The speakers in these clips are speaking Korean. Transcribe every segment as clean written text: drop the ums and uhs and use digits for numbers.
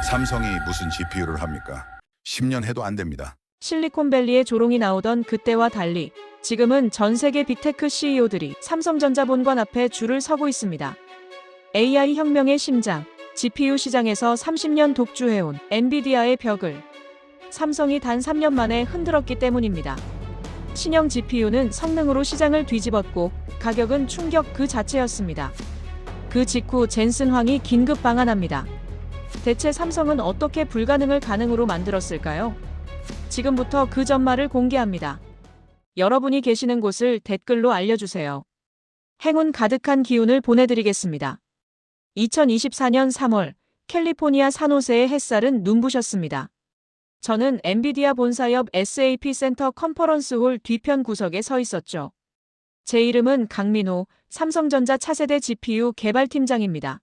삼성이 무슨 GPU를 합니까? 10년 해도 안 됩니다. 실리콘밸리의 조롱이 나오던 그때와 달리 지금은 전 세계 빅테크 CEO들이 삼성전자 본관 앞에 줄을 서고 있습니다. AI 혁명의 심장, GPU 시장에서 30년 독주해온 엔비디아의 벽을 삼성이 단 3년 만에 흔들었기 때문입니다. 신형 GPU는 성능으로 시장을 뒤집었고 가격은 충격 그 자체였습니다. 그 직후 젠슨 황이 긴급 방한합니다. 대체 삼성은 어떻게 불가능을 가능으로 만들었을까요? 지금부터 그 전말을 공개합니다. 여러분이 계시는 곳을 댓글로 알려주세요. 행운 가득한 기운을 보내드리겠습니다. 2024년 3월 캘리포니아 산호세의 햇살은 눈부셨습니다. 저는 엔비디아 본사 옆 SAP 센터 컨퍼런스홀 뒤편 구석에 서 있었죠. 제 이름은 강민호, 삼성전자 차세대 GPU 개발팀장입니다.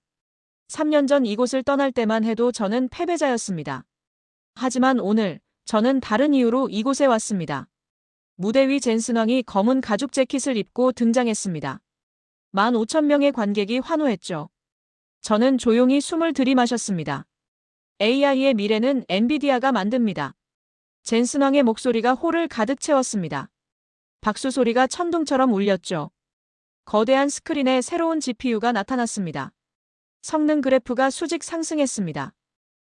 3년 전 이곳을 떠날 때만 해도 저는 패배자였습니다. 하지만 오늘 저는 다른 이유로 이곳에 왔습니다. 무대 위 젠슨 황이 검은 가죽 재킷을 입고 등장했습니다. 15,000명의 관객이 환호했죠. 저는 조용히 숨을 들이마셨습니다. AI의 미래는 엔비디아가 만듭니다. 젠슨 황의 목소리가 홀을 가득 채웠습니다. 박수 소리가 천둥처럼 울렸죠. 거대한 스크린에 새로운 GPU가 나타났습니다. 성능 그래프가 수직 상승했습니다.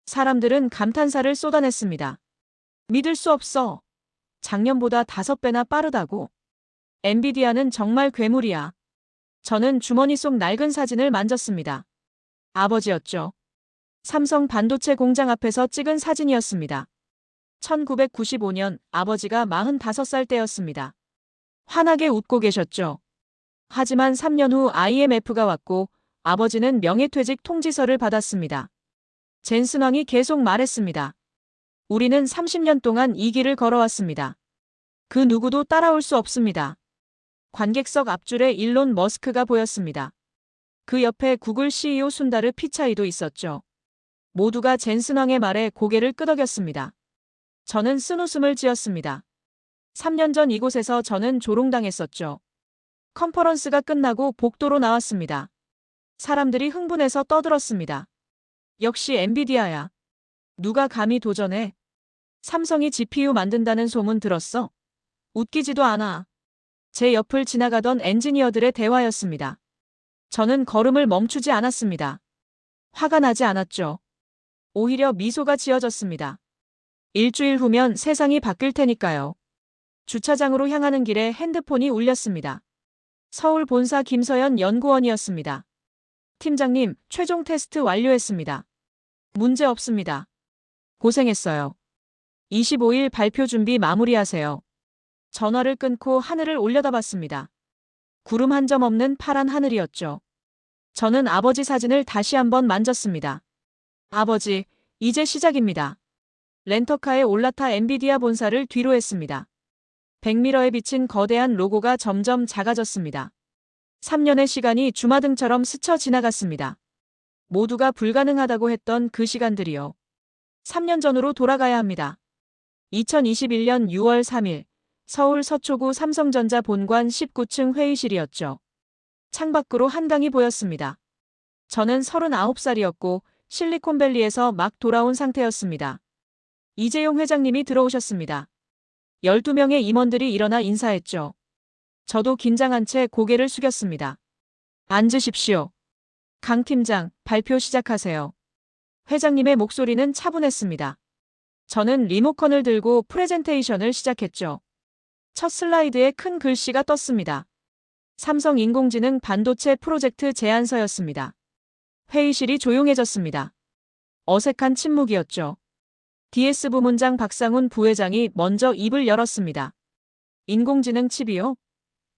사람들은 감탄사를 쏟아냈습니다. 믿을 수 없어. 작년보다 5배나 빠르다고. 엔비디아는 정말 괴물이야. 저는 주머니 속 낡은 사진을 만졌습니다. 아버지였죠. 삼성 반도체 공장 앞에서 찍은 사진이었습니다. 1995년 아버지가 45살 때였습니다. 환하게 웃고 계셨죠. 하지만 3년 후 IMF가 왔고 아버지는 명예퇴직 통지서를 받았습니다. 젠슨 황이 계속 말했습니다. 우리는 30년 동안 이 길을 걸어왔습니다. 그 누구도 따라올 수 없습니다. 관객석 앞줄에 일론 머스크가 보였습니다. 그 옆에 구글 CEO 순다르 피차이도 있었죠. 모두가 젠슨 황의 말에 고개를 끄덕였습니다. 저는 쓴웃음을 지었습니다. 3년 전 이곳에서 저는 조롱당했었죠. 컨퍼런스가 끝나고 복도로 나왔습니다. 사람들이 흥분해서 떠들었습니다. 역시 엔비디아야. 누가 감히 도전해? 삼성이 GPU 만든다는 소문 들었어? 웃기지도 않아. 제 옆을 지나가던 엔지니어들의 대화였습니다. 저는 걸음을 멈추지 않았습니다. 화가 나지 않았죠. 오히려 미소가 지어졌습니다. 일주일 후면 세상이 바뀔 테니까요. 주차장으로 향하는 길에 핸드폰이 울렸습니다. 서울 본사 김서연 연구원이었습니다. 팀장님, 최종 테스트 완료했습니다. 문제 없습니다. 고생했어요. 25일 발표 준비 마무리하세요. 전화를 끊고 하늘을 올려다봤습니다. 구름 한 점 없는 파란 하늘이었죠. 저는 아버지 사진을 다시 한번 만졌습니다. 아버지, 이제 시작입니다. 렌터카에 올라타 엔비디아 본사를 뒤로 했습니다. 백미러에 비친 거대한 로고가 점점 작아졌습니다. 3년의 시간이 주마등처럼 스쳐 지나갔습니다. 모두가 불가능하다고 했던 그 시간들이요. 3년 전으로 돌아가야 합니다. 2021년 6월 3일 서울 서초구 삼성전자 본관 19층 회의실이었죠. 창밖으로 한강이 보였습니다. 저는 39살이었고 실리콘밸리에서 막 돌아온 상태였습니다. 이재용 회장님이 들어오셨습니다. 12명의 임원들이 일어나 인사했죠. 저도 긴장한 채 고개를 숙였습니다. 앉으십시오. 강 팀장, 발표 시작하세요. 회장님의 목소리는 차분했습니다. 저는 리모컨을 들고 프레젠테이션을 시작했죠. 첫 슬라이드에 큰 글씨가 떴습니다. 삼성 인공지능 반도체 프로젝트 제안서였습니다. 회의실이 조용해졌습니다. 어색한 침묵이었죠. DS 부문장 박상훈 부회장이 먼저 입을 열었습니다. 인공지능 칩이요?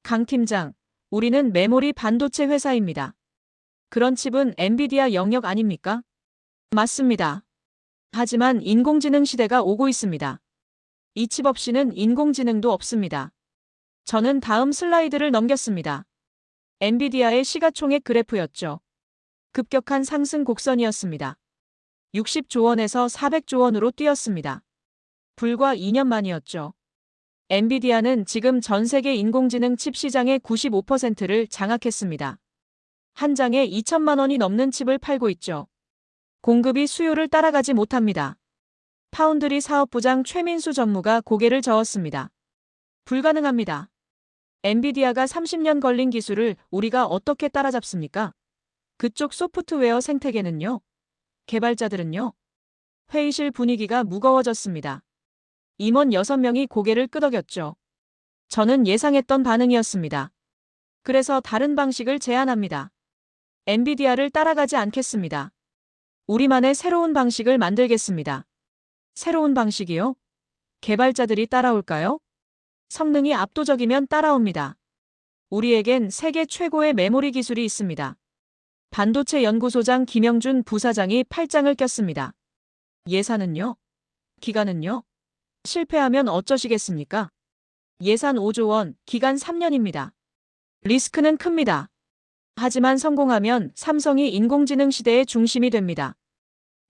강 팀장, 우리는 메모리 반도체 회사입니다. 그런 칩은 엔비디아 영역 아닙니까? 맞습니다. 하지만 인공지능 시대가 오고 있습니다. 이 칩 없이는 인공지능도 없습니다. 저는 다음 슬라이드를 넘겼습니다. 엔비디아의 시가총액 그래프였죠. 급격한 상승 곡선이었습니다. 60조 원에서 400조 원으로 뛰었습니다. 불과 2년 만이었죠. 엔비디아는 지금 전 세계 인공지능 칩 시장의 95%를 장악했습니다. 한 장에 2천만 원이 넘는 칩을 팔고 있죠. 공급이 수요를 따라가지 못합니다. 파운드리 사업부장 최민수 전무가 고개를 저었습니다. 불가능합니다. 엔비디아가 30년 걸린 기술을 우리가 어떻게 따라잡습니까? 그쪽 소프트웨어 생태계는요? 개발자들은요? 회의실 분위기가 무거워졌습니다. 임원 6명이 고개를 끄덕였죠. 저는 예상했던 반응이었습니다. 그래서 다른 방식을 제안합니다. 엔비디아를 따라가지 않겠습니다. 우리만의 새로운 방식을 만들겠습니다. 새로운 방식이요? 개발자들이 따라올까요? 성능이 압도적이면 따라옵니다. 우리에겐 세계 최고의 메모리 기술이 있습니다. 반도체 연구소장 김영준 부사장이 팔짱을 꼈습니다. 예산은요? 기간은요? 실패하면 어쩌시겠습니까? 예산 5조 원, 기간 3년입니다. 리스크는 큽니다. 하지만 성공하면 삼성이 인공지능 시대의 중심이 됩니다.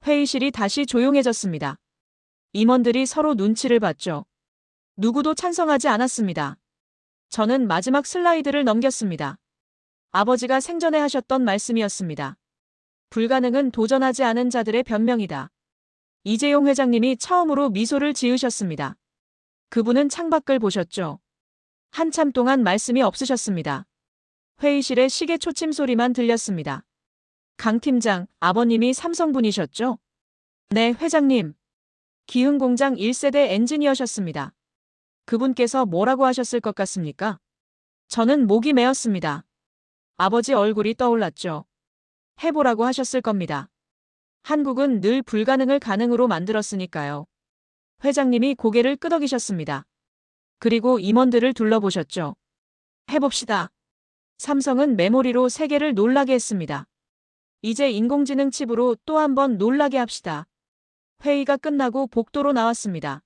회의실이 다시 조용해졌습니다. 임원들이 서로 눈치를 봤죠. 누구도 찬성하지 않았습니다. 저는 마지막 슬라이드를 넘겼습니다. 아버지가 생전에 하셨던 말씀이었습니다. 불가능은 도전하지 않은 자들의 변명이다. 이재용 회장님이 처음으로 미소를 지으셨습니다. 그분은 창밖을 보셨죠. 한참 동안 말씀이 없으셨습니다. 회의실에 시계 초침 소리만 들렸습니다. 강 팀장, 아버님이 삼성분이셨죠? 네, 회장님. 기흥공장 1세대 엔지니어셨습니다. 그분께서 뭐라고 하셨을 것 같습니까? 저는 목이 메었습니다. 아버지 얼굴이 떠올랐죠. 해보라고 하셨을 겁니다. 한국은 늘 불가능을 가능으로 만들었으니까요. 회장님이 고개를 끄덕이셨습니다. 그리고 임원들을 둘러보셨죠. 해봅시다. 삼성은 메모리로 세계를 놀라게 했습니다. 이제 인공지능 칩으로 또 한 번 놀라게 합시다. 회의가 끝나고 복도로 나왔습니다.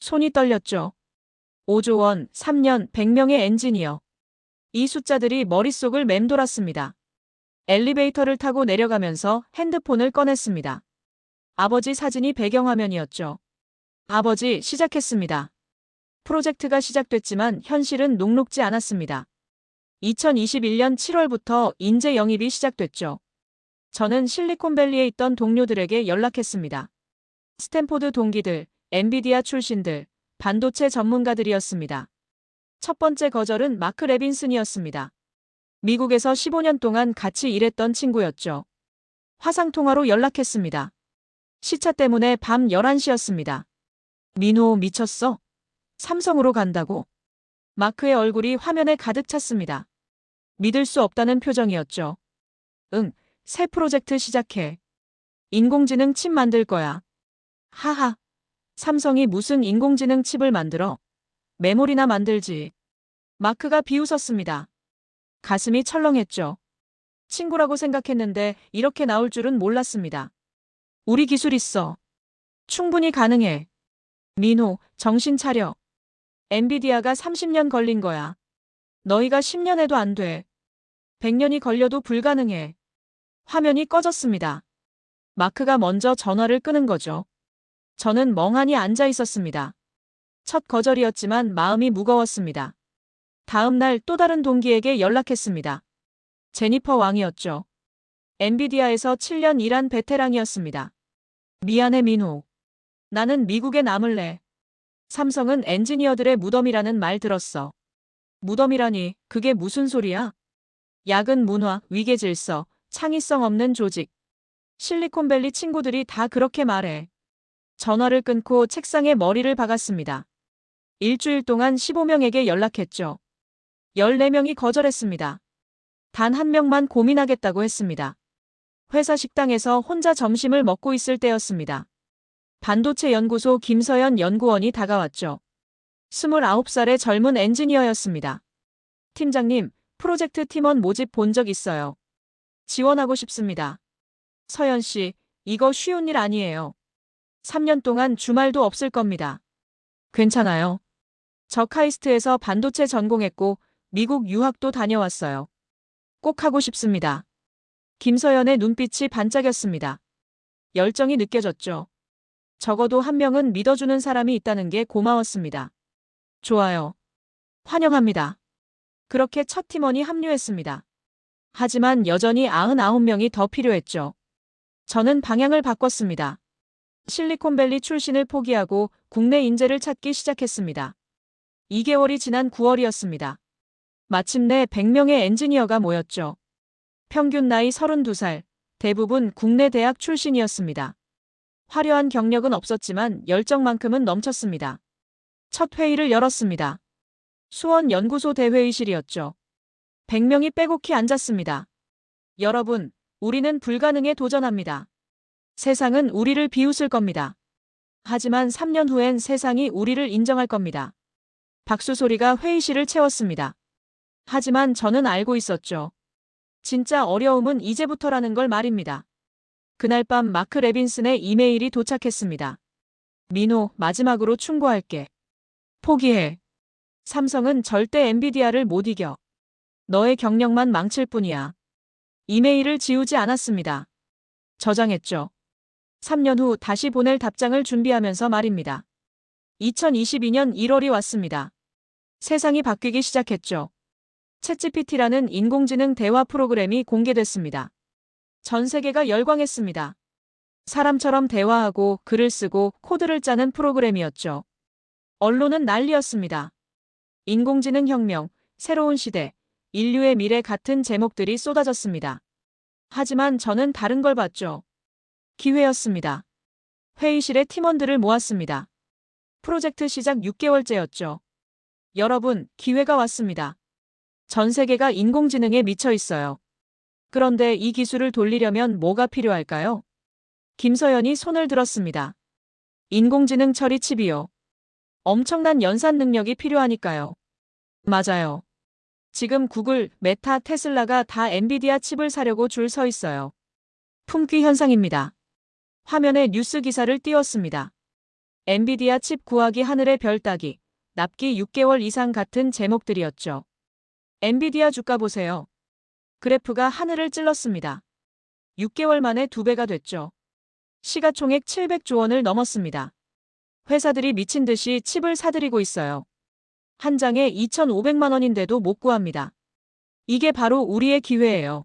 손이 떨렸죠. 5조 원, 3년, 100명의 엔지니어. 이 숫자들이 머릿속을 맴돌았습니다. 엘리베이터를 타고 내려가면서 핸드폰을 꺼냈습니다. 아버지 사진이 배경화면이었죠. 아버지, 시작했습니다. 프로젝트가 시작됐지만 현실은 녹록지 않았습니다. 2021년 7월부터 인재 영입이 시작됐죠. 저는 실리콘밸리에 있던 동료들에게 연락했습니다. 스탠포드 동기들, 엔비디아 출신들, 반도체 전문가들이었습니다. 첫 번째 거절은 마크 레빈슨이었습니다. 미국에서 15년 동안 같이 일했던 친구였죠. 화상통화로 연락했습니다. 시차 때문에 밤 11시였습니다. 민호, 미쳤어? 삼성으로 간다고? 마크의 얼굴이 화면에 가득 찼습니다. 믿을 수 없다는 표정이었죠. 응, 새 프로젝트 시작해. 인공지능 칩 만들 거야. 하하. 삼성이 무슨 인공지능 칩을 만들어? 메모리나 만들지. 마크가 비웃었습니다. 가슴이 철렁했죠. 친구라고 생각했는데 이렇게 나올 줄은 몰랐습니다. 우리 기술 있어. 충분히 가능해. 민호, 정신 차려. 엔비디아가 30년 걸린 거야. 너희가 10년 해도 안 돼. 100년이 걸려도 불가능해. 화면이 꺼졌습니다. 마크가 먼저 전화를 끄는 거죠. 저는 멍하니 앉아 있었습니다. 첫 거절이었지만 마음이 무거웠습니다. 다음 날 또 다른 동기에게 연락했습니다. 제니퍼 왕이었죠. 엔비디아에서 7년 일한 베테랑이었습니다. 미안해 민호. 나는 미국에 남을래. 삼성은 엔지니어들의 무덤이라는 말 들었어. 무덤이라니 그게 무슨 소리야? 야근 문화, 위계 질서, 창의성 없는 조직. 실리콘밸리 친구들이 다 그렇게 말해. 전화를 끊고 책상에 머리를 박았습니다. 일주일 동안 15명에게 연락했죠. 14명이 거절했습니다. 단 한 명만 고민하겠다고 했습니다. 회사 식당에서 혼자 점심을 먹고 있을 때였습니다. 반도체 연구소 김서연 연구원이 다가왔죠. 29살의 젊은 엔지니어였습니다. 팀장님, 프로젝트 팀원 모집 본 적 있어요. 지원하고 싶습니다. 서연 씨, 이거 쉬운 일 아니에요. 3년 동안 주말도 없을 겁니다. 괜찮아요. 저 카이스트에서 반도체 전공했고 미국 유학도 다녀왔어요. 꼭 하고 싶습니다. 김서연의 눈빛이 반짝였습니다. 열정이 느껴졌죠. 적어도 한 명은 믿어주는 사람이 있다는 게 고마웠습니다. 좋아요. 환영합니다. 그렇게 첫 팀원이 합류했습니다. 하지만 여전히 99명이 더 필요했죠. 저는 방향을 바꿨습니다. 실리콘밸리 출신을 포기하고 국내 인재를 찾기 시작했습니다. 2개월이 지난 9월이었습니다. 마침내 100명의 엔지니어가 모였죠. 평균 나이 32살, 대부분 국내 대학 출신이었습니다. 화려한 경력은 없었지만 열정만큼은 넘쳤습니다. 첫 회의를 열었습니다. 수원 연구소 대회의실이었죠. 100명이 빼곡히 앉았습니다. 여러분, 우리는 불가능에 도전합니다. 세상은 우리를 비웃을 겁니다. 하지만 3년 후엔 세상이 우리를 인정할 겁니다. 박수 소리가 회의실을 채웠습니다. 하지만 저는 알고 있었죠. 진짜 어려움은 이제부터라는 걸 말입니다. 그날 밤 마크 레빈슨의 이메일이 도착했습니다. 민호, 마지막으로 충고할게. 포기해. 삼성은 절대 엔비디아를 못 이겨. 너의 경력만 망칠 뿐이야. 이메일을 지우지 않았습니다. 저장했죠. 3년 후 다시 보낼 답장을 준비하면서 말입니다. 2022년 1월이 왔습니다. 세상이 바뀌기 시작했죠. 챗GPT라는 인공지능 대화 프로그램이 공개됐습니다. 전 세계가 열광했습니다. 사람처럼 대화하고 글을 쓰고 코드를 짜는 프로그램이었죠. 언론은 난리였습니다. 인공지능 혁명, 새로운 시대, 인류의 미래 같은 제목들이 쏟아졌습니다. 하지만 저는 다른 걸 봤죠. 기회였습니다. 회의실에 팀원들을 모았습니다. 프로젝트 시작 6개월째였죠. 여러분, 기회가 왔습니다. 전 세계가 인공지능에 미쳐 있어요. 그런데 이 기술을 돌리려면 뭐가 필요할까요? 김서연이 손을 들었습니다. 인공지능 처리 칩이요. 엄청난 연산 능력이 필요하니까요. 맞아요. 지금 구글, 메타, 테슬라가 다 엔비디아 칩을 사려고 줄 서 있어요. 품귀 현상입니다. 화면에 뉴스 기사를 띄웠습니다. 엔비디아 칩 구하기 하늘의 별 따기, 납기 6개월 이상 같은 제목들이었죠. 엔비디아 주가 보세요. 그래프가 하늘을 찔렀습니다. 6개월 만에 2배가 됐죠. 시가총액 700조 원을 넘었습니다. 회사들이 미친 듯이 칩을 사들이고 있어요. 한 장에 2,500만 원인데도 못 구합니다. 이게 바로 우리의 기회예요.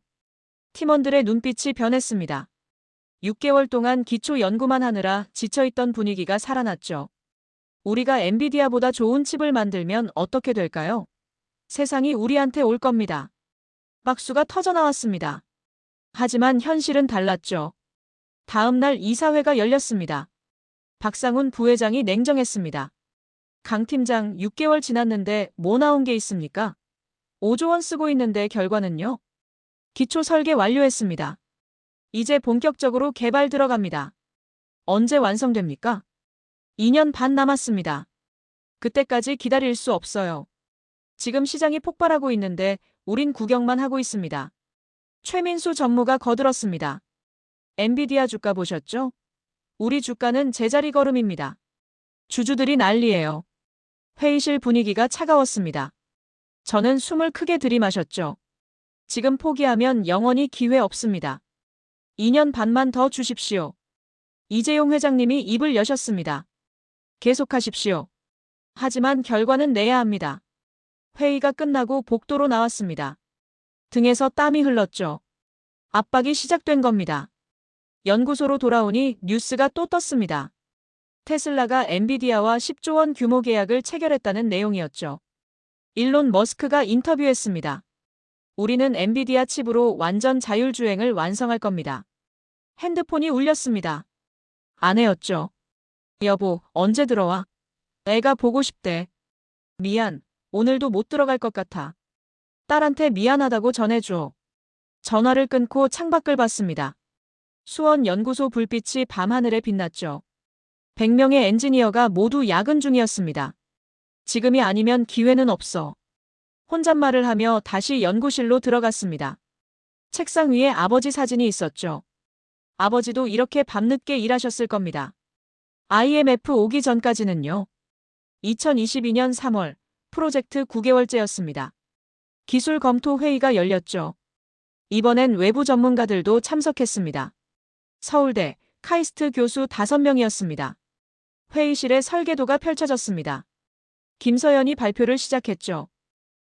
팀원들의 눈빛이 변했습니다. 6개월 동안 기초 연구만 하느라 지쳐있던 분위기가 살아났죠. 우리가 엔비디아보다 좋은 칩을 만들면 어떻게 될까요? 세상이 우리한테 올 겁니다. 박수가 터져나왔습니다. 하지만 현실은 달랐죠. 다음 날 이사회가 열렸습니다. 박상훈 부회장이 냉정했습니다. 강 팀장, 6개월 지났는데 뭐 나온 게 있습니까? 5조 원 쓰고 있는데 결과는요? 기초 설계 완료했습니다. 이제 본격적으로 개발 들어갑니다. 언제 완성됩니까? 2년 반 남았습니다. 그때까지 기다릴 수 없어요. 지금 시장이 폭발하고 있는데 우린 구경만 하고 있습니다. 최민수 전무가 거들었습니다. 엔비디아 주가 보셨죠? 우리 주가는 제자리 걸음입니다. 주주들이 난리예요. 회의실 분위기가 차가웠습니다. 저는 숨을 크게 들이마셨죠. 지금 포기하면 영원히 기회 없습니다. 2년 반만 더 주십시오. 이재용 회장님이 입을 여셨습니다. 계속하십시오. 하지만 결과는 내야 합니다. 회의가 끝나고 복도로 나왔습니다. 등에서 땀이 흘렀죠. 압박이 시작된 겁니다. 연구소로 돌아오니 뉴스가 또 떴습니다. 테슬라가 엔비디아와 10조 원 규모 계약을 체결했다는 내용이었죠. 일론 머스크가 인터뷰했습니다. 우리는 엔비디아 칩으로 완전 자율주행을 완성할 겁니다. 핸드폰이 울렸습니다. 아내였죠. 여보, 언제 들어와? 애가 보고 싶대. 미안, 오늘도 못 들어갈 것 같아. 딸한테 미안하다고 전해줘. 전화를 끊고 창밖을 봤습니다. 수원 연구소 불빛이 밤하늘에 빛났죠. 100명의 엔지니어가 모두 야근 중이었습니다. 지금이 아니면 기회는 없어. 혼잣말을 하며 다시 연구실로 들어갔습니다. 책상 위에 아버지 사진이 있었죠. 아버지도 이렇게 밤늦게 일하셨을 겁니다. IMF 오기 전까지는요. 2022년 3월, 프로젝트 9개월째였습니다. 기술 검토 회의가 열렸죠. 이번엔 외부 전문가들도 참석했습니다. 서울대, 카이스트 교수 5명이었습니다. 회의실에 설계도가 펼쳐졌습니다. 김서연이 발표를 시작했죠.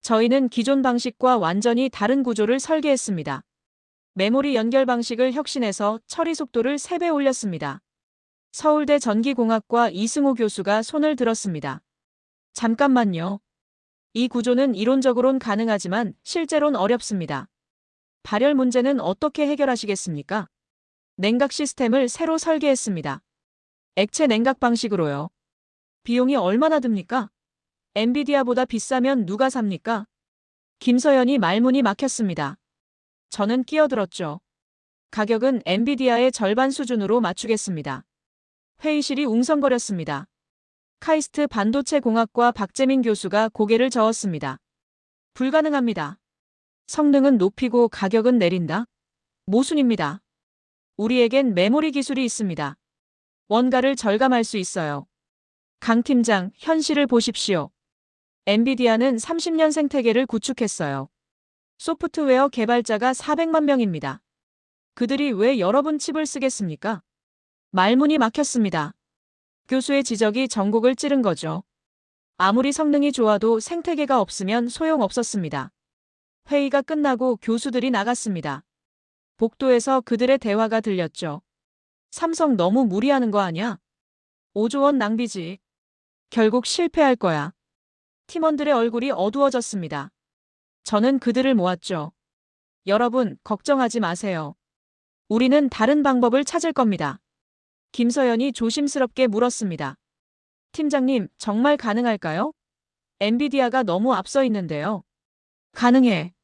저희는 기존 방식과 완전히 다른 구조를 설계했습니다. 메모리 연결 방식을 혁신해서 처리 속도를 3배 올렸습니다. 서울대 전기공학과 이승호 교수가 손을 들었습니다. 잠깐만요. 이 구조는 이론적으론 가능하지만 실제론 어렵습니다. 발열 문제는 어떻게 해결하시겠습니까? 냉각 시스템을 새로 설계했습니다. 액체 냉각 방식으로요. 비용이 얼마나 듭니까? 엔비디아보다 비싸면 누가 삽니까? 김서연이 말문이 막혔습니다. 저는 끼어들었죠. 가격은 엔비디아의 절반 수준으로 맞추겠습니다. 회의실이 웅성거렸습니다. 카이스트 반도체 공학과 박재민 교수가 고개를 저었습니다. 불가능합니다. 성능은 높이고 가격은 내린다? 모순입니다. 우리에겐 메모리 기술이 있습니다. 원가를 절감할 수 있어요. 강 팀장, 현실을 보십시오. 엔비디아는 30년 생태계를 구축했어요. 소프트웨어 개발자가 400만 명입니다. 그들이 왜 여러분 칩을 쓰겠습니까? 말문이 막혔습니다. 교수의 지적이 전곡을 찌른 거죠. 아무리 성능이 좋아도 생태계가 없으면 소용없었습니다. 회의가 끝나고 교수들이 나갔습니다. 복도에서 그들의 대화가 들렸죠. 삼성 너무 무리하는 거 아냐? 5조 원 낭비지. 결국 실패할 거야. 팀원들의 얼굴이 어두워졌습니다. 저는 그들을 모았죠. 여러분, 걱정하지 마세요. 우리는 다른 방법을 찾을 겁니다. 김서연이 조심스럽게 물었습니다. 팀장님, 정말 가능할까요? 엔비디아가 너무 앞서 있는데요. 가능해.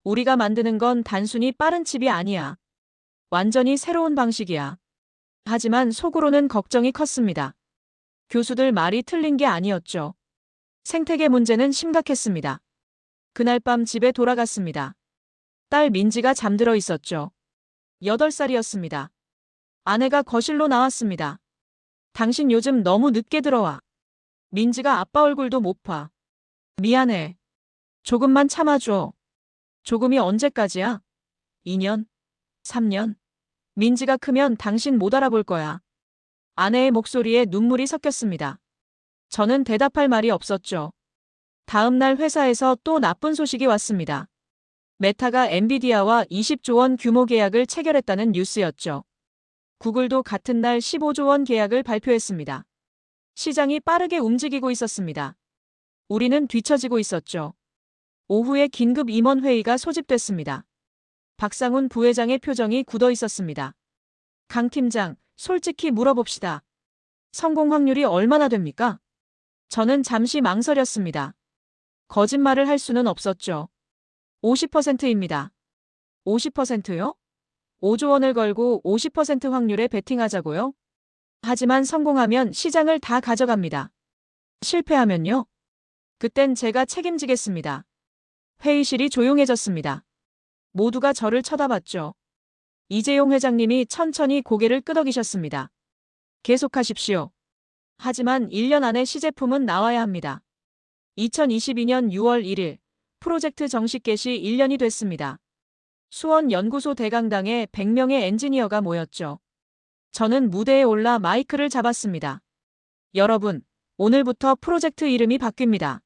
우리가 만드는 건 단순히 빠른 칩이 아니야. 완전히 새로운 방식이야. 하지만 속으로는 걱정이 컸습니다. 교수들 말이 틀린 게 아니었죠. 생태계 문제는 심각했습니다. 그날 밤 집에 돌아갔습니다. 딸 민지가 잠들어 있었죠. 8살이었습니다. 아내가 거실로 나왔습니다. 당신 요즘 너무 늦게 들어와. 민지가 아빠 얼굴도 못 봐. 미안해. 조금만 참아줘. 조금이 언제까지야? 2년? 3년? 민지가 크면 당신 못 알아볼 거야. 아내의 목소리에 눈물이 섞였습니다. 저는 대답할 말이 없었죠. 다음 날 회사에서 또 나쁜 소식이 왔습니다. 메타가 엔비디아와 20조 원 규모 계약을 체결했다는 뉴스였죠. 구글도 같은 날 15조 원 계약을 발표했습니다. 시장이 빠르게 움직이고 있었습니다. 우리는 뒤처지고 있었죠. 오후에 긴급 임원회의가 소집됐습니다. 박상훈 부회장의 표정이 굳어 있었습니다. 강 팀장, 솔직히 물어봅시다. 성공 확률이 얼마나 됩니까? 저는 잠시 망설였습니다. 거짓말을 할 수는 없었죠. 50%입니다. 50%요? 5조 원을 걸고 50% 확률에 베팅하자고요? 하지만 성공하면 시장을 다 가져갑니다. 실패하면요? 그땐 제가 책임지겠습니다. 회의실이 조용해졌습니다. 모두가 저를 쳐다봤죠. 이재용 회장님이 천천히 고개를 끄덕이셨습니다. 계속하십시오. 하지만 1년 안에 시제품은 나와야 합니다. 2022년 6월 1일 프로젝트 정식 개시 1년이 됐습니다. 수원 연구소 대강당에 100명의 엔지니어가 모였죠. 저는 무대에 올라 마이크를 잡았습니다. 여러분, 오늘부터 프로젝트 이름이 바뀝니다.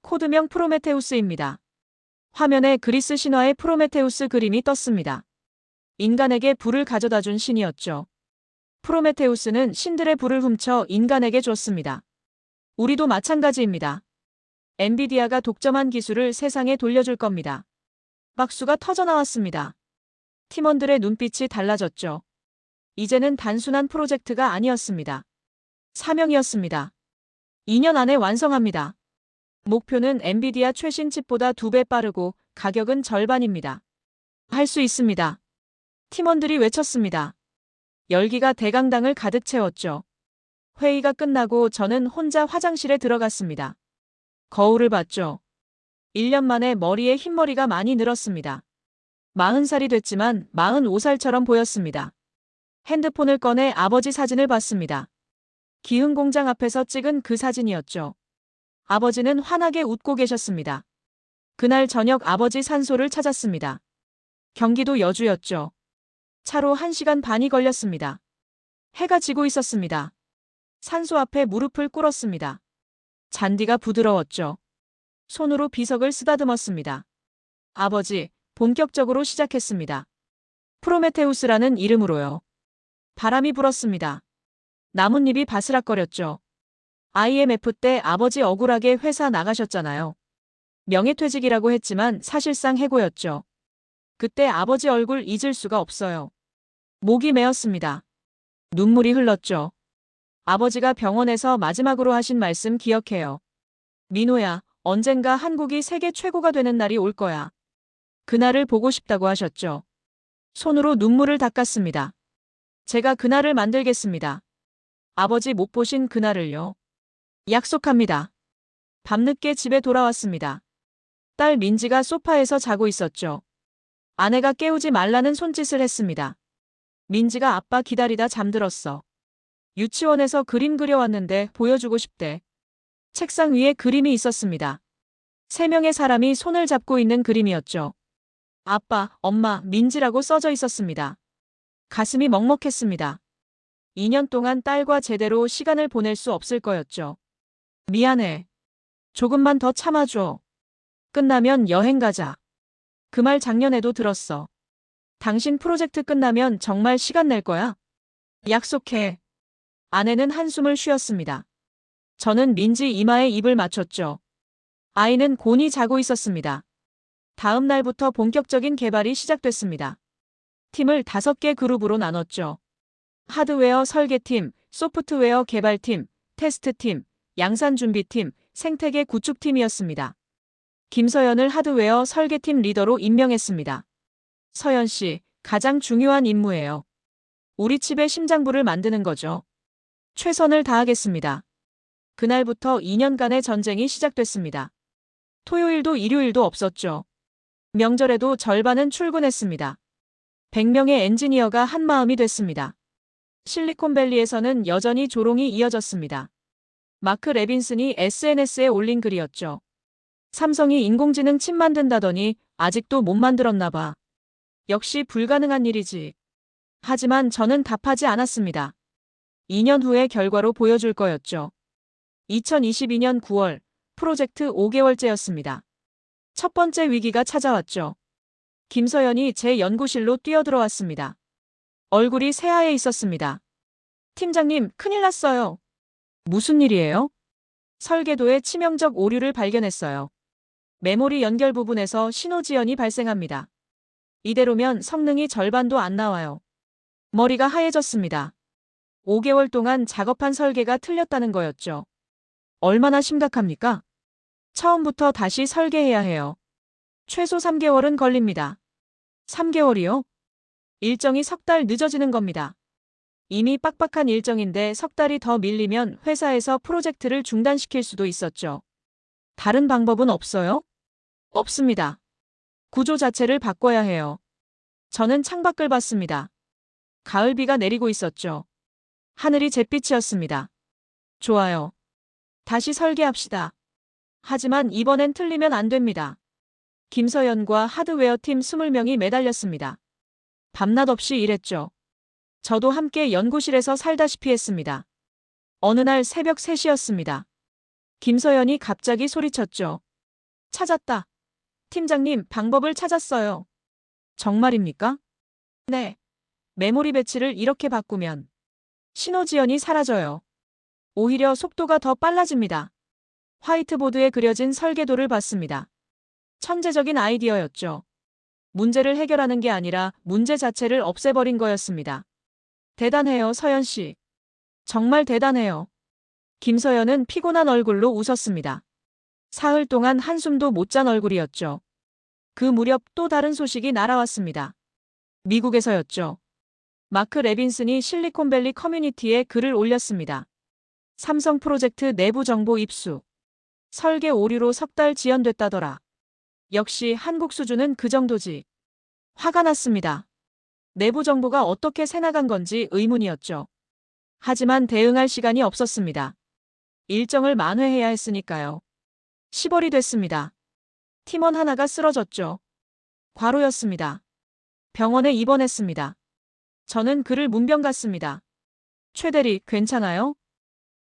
코드명 프로메테우스입니다. 화면에 그리스 신화의 프로메테우스 그림이 떴습니다. 인간에게 불을 가져다준 신이었죠. 프로메테우스는 신들의 불을 훔쳐 인간에게 줬습니다. 우리도 마찬가지입니다. 엔비디아가 독점한 기술을 세상에 돌려줄 겁니다. 박수가 터져나왔습니다. 팀원들의 눈빛이 달라졌죠. 이제는 단순한 프로젝트가 아니었습니다. 사명이었습니다. 2년 안에 완성합니다. 목표는 엔비디아 최신 칩보다 2배 빠르고 가격은 절반입니다. 할 수 있습니다. 팀원들이 외쳤습니다. 열기가 대강당을 가득 채웠죠. 회의가 끝나고 저는 혼자 화장실에 들어갔습니다. 거울을 봤죠. 1년 만에 머리에 흰머리가 많이 늘었습니다. 40살이 됐지만 45살처럼 보였습니다. 핸드폰을 꺼내 아버지 사진을 봤습니다. 기흥 공장 앞에서 찍은 그 사진이었죠. 아버지는 환하게 웃고 계셨습니다. 그날 저녁 아버지 산소를 찾았습니다. 경기도 여주였죠. 차로 1시간 반이 걸렸습니다. 해가 지고 있었습니다. 산소 앞에 무릎을 꿇었습니다. 잔디가 부드러웠죠. 손으로 비석을 쓰다듬었습니다. 아버지, 본격적으로 시작했습니다. 프로메테우스라는 이름으로요. 바람이 불었습니다. 나뭇잎이 바스락거렸죠. IMF 때 아버지 억울하게 회사 나가셨잖아요. 명예퇴직이라고 했지만 사실상 해고였죠. 그때 아버지 얼굴 잊을 수가 없어요. 목이 메었습니다. 눈물이 흘렀죠. 아버지가 병원에서 마지막으로 하신 말씀 기억해요. 민호야, 언젠가 한국이 세계 최고가 되는 날이 올 거야. 그날을 보고 싶다고 하셨죠. 손으로 눈물을 닦았습니다. 제가 그날을 만들겠습니다. 아버지 못 보신 그날을요. 약속합니다. 밤늦게 집에 돌아왔습니다. 딸 민지가 소파에서 자고 있었죠. 아내가 깨우지 말라는 손짓을 했습니다. 민지가 아빠 기다리다 잠들었어. 유치원에서 그림 그려왔는데 보여주고 싶대. 책상 위에 그림이 있었습니다. 3명의 사람이 손을 잡고 있는 그림이었죠. 아빠, 엄마, 민지라고 써져 있었습니다. 가슴이 먹먹했습니다. 2년 동안 딸과 제대로 시간을 보낼 수 없을 거였죠. 미안해. 조금만 더 참아줘. 끝나면 여행 가자. 그 말 작년에도 들었어. 당신 프로젝트 끝나면 정말 시간 낼 거야? 약속해. 아내는 한숨을 쉬었습니다. 저는 민지 이마에 입을 맞췄죠. 아이는 곤히 자고 있었습니다. 다음 날부터 본격적인 개발이 시작됐습니다. 팀을 5개 그룹으로 나눴죠. 하드웨어 설계팀, 소프트웨어 개발팀, 테스트팀, 양산준비팀, 생태계 구축팀이었습니다. 김서연을 하드웨어 설계팀 리더로 임명했습니다. 서연 씨, 가장 중요한 임무예요. 우리 칩의 심장부를 만드는 거죠. 최선을 다하겠습니다. 그날부터 2년간의 전쟁이 시작됐습니다. 토요일도 일요일도 없었죠. 명절에도 절반은 출근했습니다. 100명의 엔지니어가 한마음이 됐습니다. 실리콘밸리에서는 여전히 조롱이 이어졌습니다. 마크 레빈슨이 SNS에 올린 글이었죠. 삼성이 인공지능 칩 만든다더니 아직도 못 만들었나 봐. 역시 불가능한 일이지. 하지만 저는 답하지 않았습니다. 2년 후의 결과로 보여줄 거였죠. 2022년 9월, 프로젝트 5개월째였습니다. 첫 번째 위기가 찾아왔죠. 김서연이 제 연구실로 뛰어들어왔습니다. 얼굴이 새하얘 있었습니다. 팀장님, 큰일 났어요. 무슨 일이에요? 설계도에 치명적 오류를 발견했어요. 메모리 연결 부분에서 신호지연이 발생합니다. 이대로면 성능이 절반도 안 나와요. 머리가 하얘졌습니다. 5개월 동안 작업한 설계가 틀렸다는 거였죠. 얼마나 심각합니까? 처음부터 다시 설계해야 해요. 최소 3개월은 걸립니다. 3개월이요? 일정이 3달 늦어지는 겁니다. 이미 빡빡한 일정인데 3달이 더 밀리면 회사에서 프로젝트를 중단시킬 수도 있었죠. 다른 방법은 없어요? 없습니다. 구조 자체를 바꿔야 해요. 저는 창밖을 봤습니다. 가을비가 내리고 있었죠. 하늘이 잿빛이었습니다. 좋아요. 다시 설계합시다. 하지만 이번엔 틀리면 안 됩니다. 김서연과 하드웨어 팀 20명이 매달렸습니다. 밤낮 없이 일했죠. 저도 함께 연구실에서 살다시피 했습니다. 어느 날 새벽 3시였습니다. 김서연이 갑자기 소리쳤죠. 찾았다. 팀장님, 방법을 찾았어요. 정말입니까? 네. 메모리 배치를 이렇게 바꾸면 신호지연이 사라져요. 오히려 속도가 더 빨라집니다. 화이트보드에 그려진 설계도를 봤습니다. 천재적인 아이디어였죠. 문제를 해결하는 게 아니라 문제 자체를 없애버린 거였습니다. 대단해요, 서연 씨. 정말 대단해요. 김서연은 피곤한 얼굴로 웃었습니다. 사흘 동안 한숨도 못 잔 얼굴이었죠. 그 무렵 또 다른 소식이 날아왔습니다. 미국에서였죠. 마크 레빈슨이 실리콘밸리 커뮤니티에 글을 올렸습니다. 삼성 프로젝트 내부 정보 입수. 설계 오류로 3달 지연됐다더라. 역시 한국 수준은 그 정도지. 화가 났습니다. 내부 정보가 어떻게 새나간 건지 의문이었죠. 하지만 대응할 시간이 없었습니다. 일정을 만회해야 했으니까요. 10월이 됐습니다. 팀원 하나가 쓰러졌죠. 과로였습니다. 병원에 입원했습니다. 저는 그를 문병 갔습니다. 최 대리, 괜찮아요?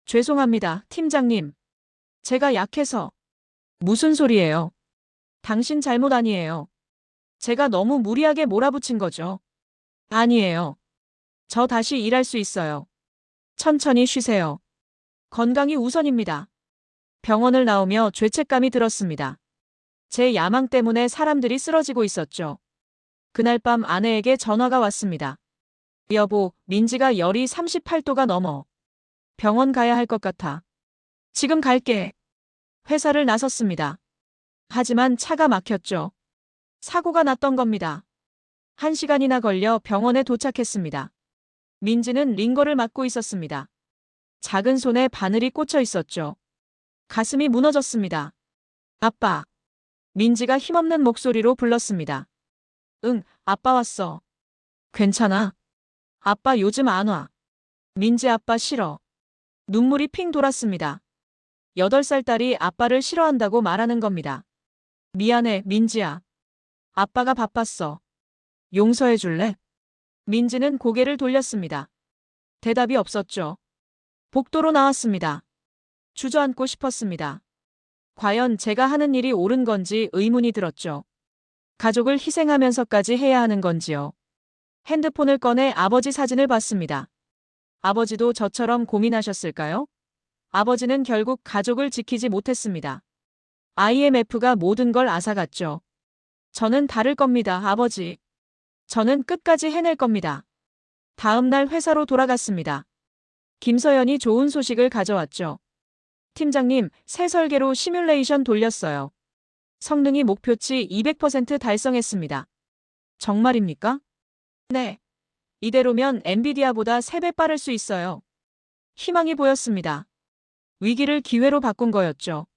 죄송합니다, 팀장님. 제가 약해서. 무슨 소리예요? 당신 잘못 아니에요. 제가 너무 무리하게 몰아붙인 거죠. 아니에요. 저 다시 일할 수 있어요. 천천히 쉬세요. 건강이 우선입니다. 병원을 나오며 죄책감이 들었습니다. 제 야망 때문에 사람들이 쓰러지고 있었죠. 그날 밤 아내에게 전화가 왔습니다. 여보, 민지가 열이 38도가 넘어. 병원 가야 할 것 같아. 지금 갈게. 회사를 나섰습니다. 하지만 차가 막혔죠. 사고가 났던 겁니다. 1시간이나 걸려 병원에 도착했습니다. 민지는 링거를 맞고 있었습니다. 작은 손에 바늘이 꽂혀 있었죠. 가슴이 무너졌습니다. 아빠. 민지가 힘없는 목소리로 불렀습니다. 응, 아빠 왔어. 괜찮아? 아빠 요즘 안 와. 민지 아빠 싫어. 눈물이 핑 돌았습니다. 8살 딸이 아빠를 싫어한다고 말하는 겁니다. 미안해, 민지야. 아빠가 바빴어. 용서해 줄래? 민지는 고개를 돌렸습니다. 대답이 없었죠. 복도로 나왔습니다. 주저앉고 싶었습니다. 과연 제가 하는 일이 옳은 건지 의문이 들었죠. 가족을 희생하면서까지 해야 하는 건지요. 핸드폰을 꺼내 아버지 사진을 봤습니다. 아버지도 저처럼 고민하셨을까요? 아버지는 결국 가족을 지키지 못했습니다. IMF가 모든 걸 앗아갔죠. 저는 다를 겁니다, 아버지. 저는 끝까지 해낼 겁니다. 다음 날 회사로 돌아갔습니다. 김서연이 좋은 소식을 가져왔죠. 팀장님, 새 설계로 시뮬레이션 돌렸어요. 성능이 목표치 200% 달성했습니다. 정말입니까? 네. 이대로면 엔비디아보다 3배 빠를 수 있어요. 희망이 보였습니다. 위기를 기회로 바꾼 거였죠.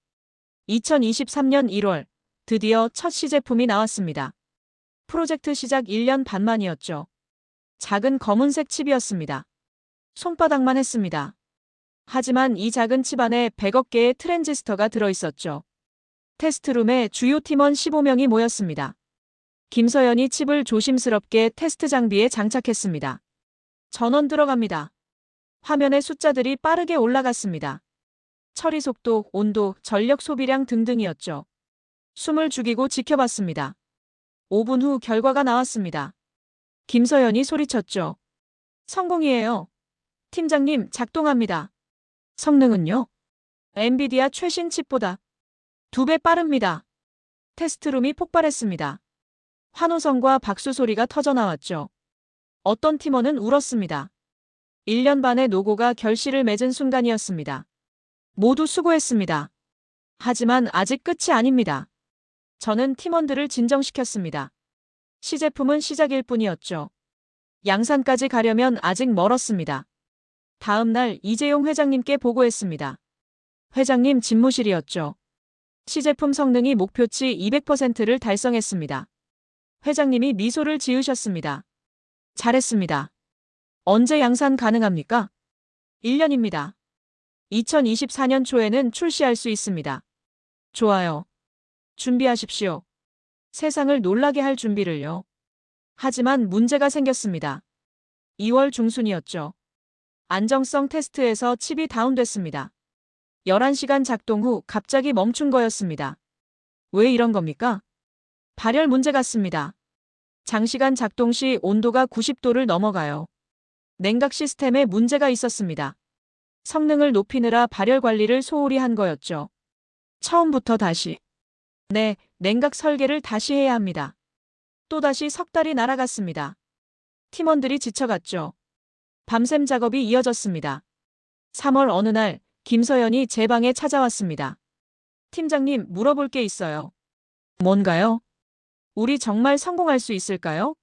2023년 1월, 드디어 첫 시제품이 나왔습니다. 프로젝트 시작 1년 반 만이었죠. 작은 검은색 칩이었습니다. 손바닥만 했습니다. 하지만 이 작은 칩 안에 100억 개의 트랜지스터가 들어있었죠. 테스트룸에 주요 팀원 15명이 모였습니다. 김서연이 칩을 조심스럽게 테스트 장비에 장착했습니다. 전원 들어갑니다. 화면에 숫자들이 빠르게 올라갔습니다. 처리 속도, 온도, 전력 소비량 등등이었죠. 숨을 죽이고 지켜봤습니다. 5분 후 결과가 나왔습니다. 김서연이 소리쳤죠. 성공이에요. 팀장님, 작동합니다. 성능은요? 엔비디아 최신 칩보다 2배 빠릅니다. 테스트룸이 폭발했습니다. 환호성과 박수 소리가 터져나왔죠. 어떤 팀원은 울었습니다. 1년 반의 노고가 결실을 맺은 순간이었습니다. 모두 수고했습니다. 하지만 아직 끝이 아닙니다. 저는 팀원들을 진정시켰습니다. 시제품은 시작일 뿐이었죠. 양산까지 가려면 아직 멀었습니다. 다음 날 이재용 회장님께 보고했습니다. 회장님 집무실이었죠. 시제품 성능이 목표치 200%를 달성했습니다. 회장님이 미소를 지으셨습니다. 잘했습니다. 언제 양산 가능합니까? 1년입니다. 2024년 초에는 출시할 수 있습니다. 좋아요. 준비하십시오. 세상을 놀라게 할 준비를요. 하지만 문제가 생겼습니다. 2월 중순이었죠. 안정성 테스트에서 칩이 다운됐습니다. 11시간 작동 후 갑자기 멈춘 거였습니다. 왜 이런 겁니까? 발열 문제 같습니다. 장시간 작동 시 온도가 90도를 넘어가요. 냉각 시스템에 문제가 있었습니다. 성능을 높이느라 발열 관리를 소홀히 한 거였죠. 처음부터 다시. 네, 냉각 설계를 다시 해야 합니다. 또다시 석 달이 날아갔습니다. 팀원들이 지쳐갔죠. 밤샘 작업이 이어졌습니다. 3월 어느 날 김서연이 제 방에 찾아왔습니다. 팀장님, 물어볼 게 있어요. 뭔가요? 우리 정말 성공할 수 있을까요?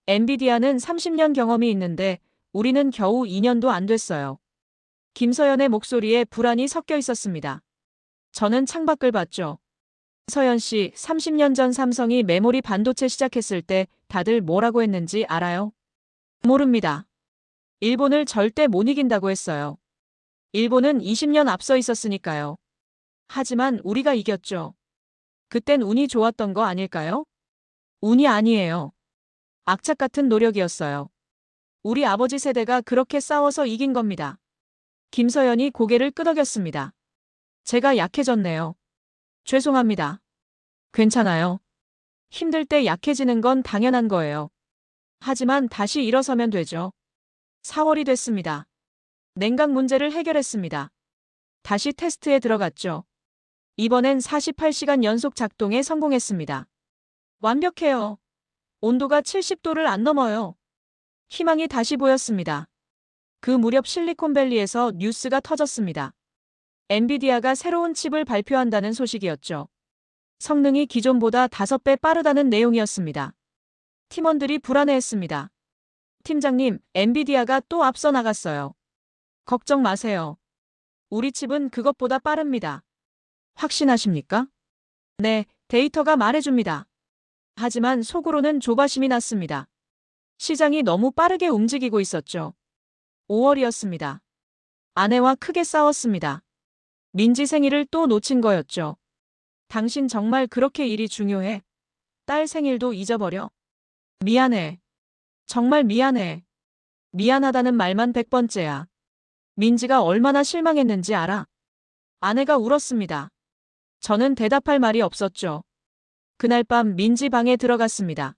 엔비디아는 30년 경험이 있는데 우리는 겨우 2년도 안 됐어요. 김서연의 목소리에 불안이 섞여 있었습니다. 저는 창밖을 봤죠. 서연 씨, 30년 전 삼성이 메모리 반도체 시작했을 때 다들 뭐라고 했는지 알아요? 모릅니다. 일본을 절대 못 이긴다고 했어요. 일본은 20년 앞서 있었으니까요. 하지만 우리가 이겼죠. 그땐 운이 좋았던 거 아닐까요? 운이 아니에요. 악착 같은 노력이었어요. 우리 아버지 세대가 그렇게 싸워서 이긴 겁니다. 김서연이 고개를 끄덕였습니다. 제가 약해졌네요. 죄송합니다. 괜찮아요. 힘들 때 약해지는 건 당연한 거예요. 하지만 다시 일어서면 되죠. 4월이 됐습니다. 냉각 문제를 해결했습니다. 다시 테스트에 들어갔죠. 이번엔 48시간 연속 작동에 성공했습니다. 완벽해요. 온도가 70도를 안 넘어요. 희망이 다시 보였습니다. 그 무렵 실리콘밸리에서 뉴스가 터졌습니다. 엔비디아가 새로운 칩을 발표한다는 소식이었죠. 성능이 기존보다 5배 빠르다는 내용이었습니다. 팀원들이 불안해했습니다. 팀장님, 엔비디아가 또 앞서 나갔어요. 걱정 마세요. 우리 칩은 그것보다 빠릅니다. 확신하십니까? 네, 데이터가 말해줍니다. 하지만 속으로는 조바심이 났습니다. 시장이 너무 빠르게 움직이고 있었죠. 5월이었습니다. 아내와 크게 싸웠습니다. 민지 생일을 또 놓친 거였죠. 당신 정말 그렇게 일이 중요해? 딸 생일도 잊어버려? 미안해. 정말 미안해. 미안하다는 말만 100번째야. 민지가 얼마나 실망했는지 알아? 아내가 울었습니다. 저는 대답할 말이 없었죠. 그날 밤 민지 방에 들어갔습니다.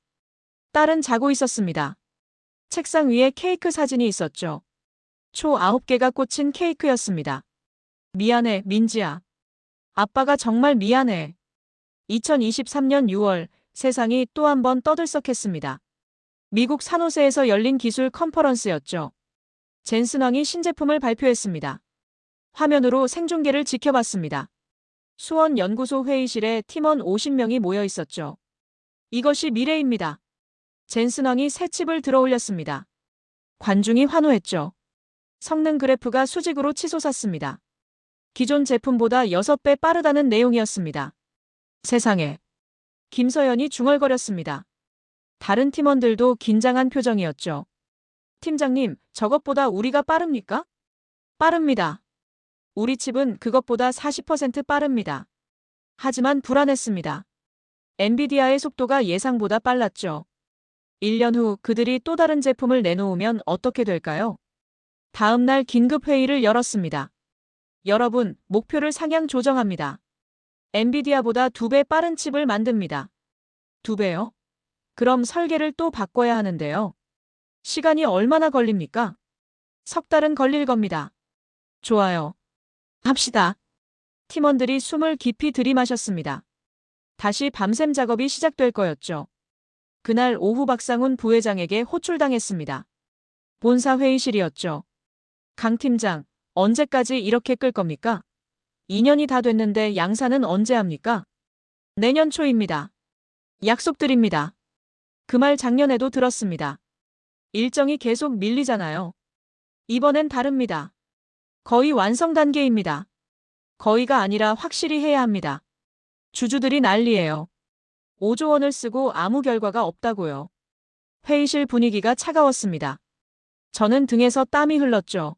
딸은 자고 있었습니다. 책상 위에 케이크 사진이 있었죠. 초 9개가 꽂힌 케이크였습니다. 미안해, 민지야. 아빠가 정말 미안해. 2023년 6월 세상이 또 한 번 떠들썩했습니다. 미국 산호세에서 열린 기술 컨퍼런스였죠. 젠슨 왕이 신제품을 발표했습니다. 화면으로 생중계를 지켜봤습니다. 수원 연구소 회의실에 팀원 50명이 모여 있었죠. 이것이 미래입니다. 젠슨 왕이 새 칩을 들어올렸습니다. 관중이 환호했죠. 성능 그래프가 수직으로 치솟았습니다. 기존 제품보다 6배 빠르다는 내용이었습니다. 세상에. 김서연이 중얼거렸습니다. 다른 팀원들도 긴장한 표정이었죠. 팀장님, 저것보다 우리가 빠릅니까? 빠릅니다. 우리 칩은 그것보다 40% 빠릅니다. 하지만 불안했습니다. 엔비디아의 속도가 예상보다 빨랐죠. 1년 후 그들이 또 다른 제품을 내놓으면 어떻게 될까요? 다음 날 긴급 회의를 열었습니다. 여러분, 목표를 상향 조정합니다. 엔비디아보다 2배 빠른 칩을 만듭니다. 2배요? 그럼 설계를 또 바꿔야 하는데요. 시간이 얼마나 걸립니까? 석 달은 걸릴 겁니다. 좋아요. 합시다. 팀원들이 숨을 깊이 들이마셨습니다. 다시 밤샘 작업이 시작될 거였죠. 그날 오후 박상훈 부회장에게 호출당했습니다. 본사 회의실이었죠. 강 팀장, 언제까지 이렇게 끌 겁니까? 2년이 다 됐는데 양산은 언제 합니까? 내년 초입니다. 약속드립니다. 그 말 작년에도 들었습니다. 일정이 계속 밀리잖아요. 이번엔 다릅니다. 거의 완성 단계입니다. 거의가 아니라 확실히 해야 합니다. 주주들이 난리예요. 5조 원을 쓰고 아무 결과가 없다고요. 회의실 분위기가 차가웠습니다. 저는 등에서 땀이 흘렀죠.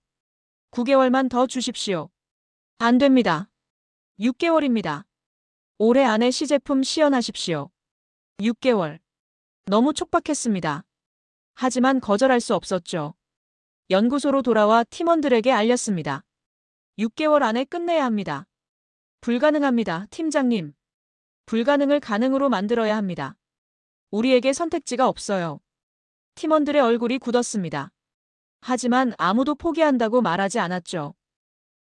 9개월만 더 주십시오. 안 됩니다. 6개월입니다. 올해 안에 시제품 시연하십시오. 6개월. 너무 촉박했습니다. 하지만 거절할 수 없었죠. 연구소로 돌아와 팀원들에게 알렸습니다. 6개월 안에 끝내야 합니다. 불가능합니다, 팀장님. 불가능을 가능으로 만들어야 합니다. 우리에게 선택지가 없어요. 팀원들의 얼굴이 굳었습니다. 하지만 아무도 포기한다고 말하지 않았죠.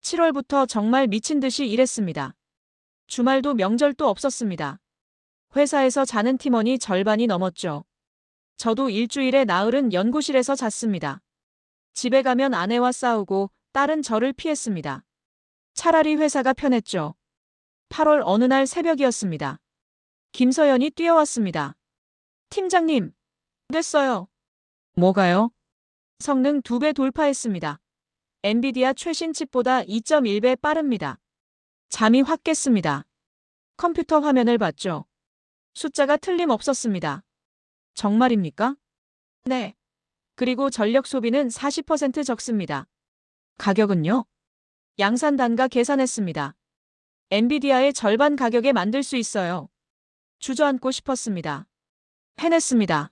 7월부터 정말 미친 듯이 일했습니다. 주말도 명절도 없었습니다. 회사에서 자는 팀원이 절반이 넘었죠. 저도 일주일에 나흘은 연구실에서 잤습니다. 집에 가면 아내와 싸우고 딸은 저를 피했습니다. 차라리 회사가 편했죠. 8월 어느 날 새벽이었습니다. 김서연이 뛰어왔습니다. 팀장님, 됐어요. 뭐가요? 성능 2배 돌파했습니다. 엔비디아 최신 칩보다 2.1배 빠릅니다. 잠이 확 깼습니다. 컴퓨터 화면을 봤죠. 숫자가 틀림없었습니다. 정말입니까? 네. 그리고 전력 소비는 40% 적습니다. 가격은요? 양산 단가 계산했습니다. 엔비디아의 절반 가격에 만들 수 있어요. 주저앉고 싶었습니다. 해냈습니다.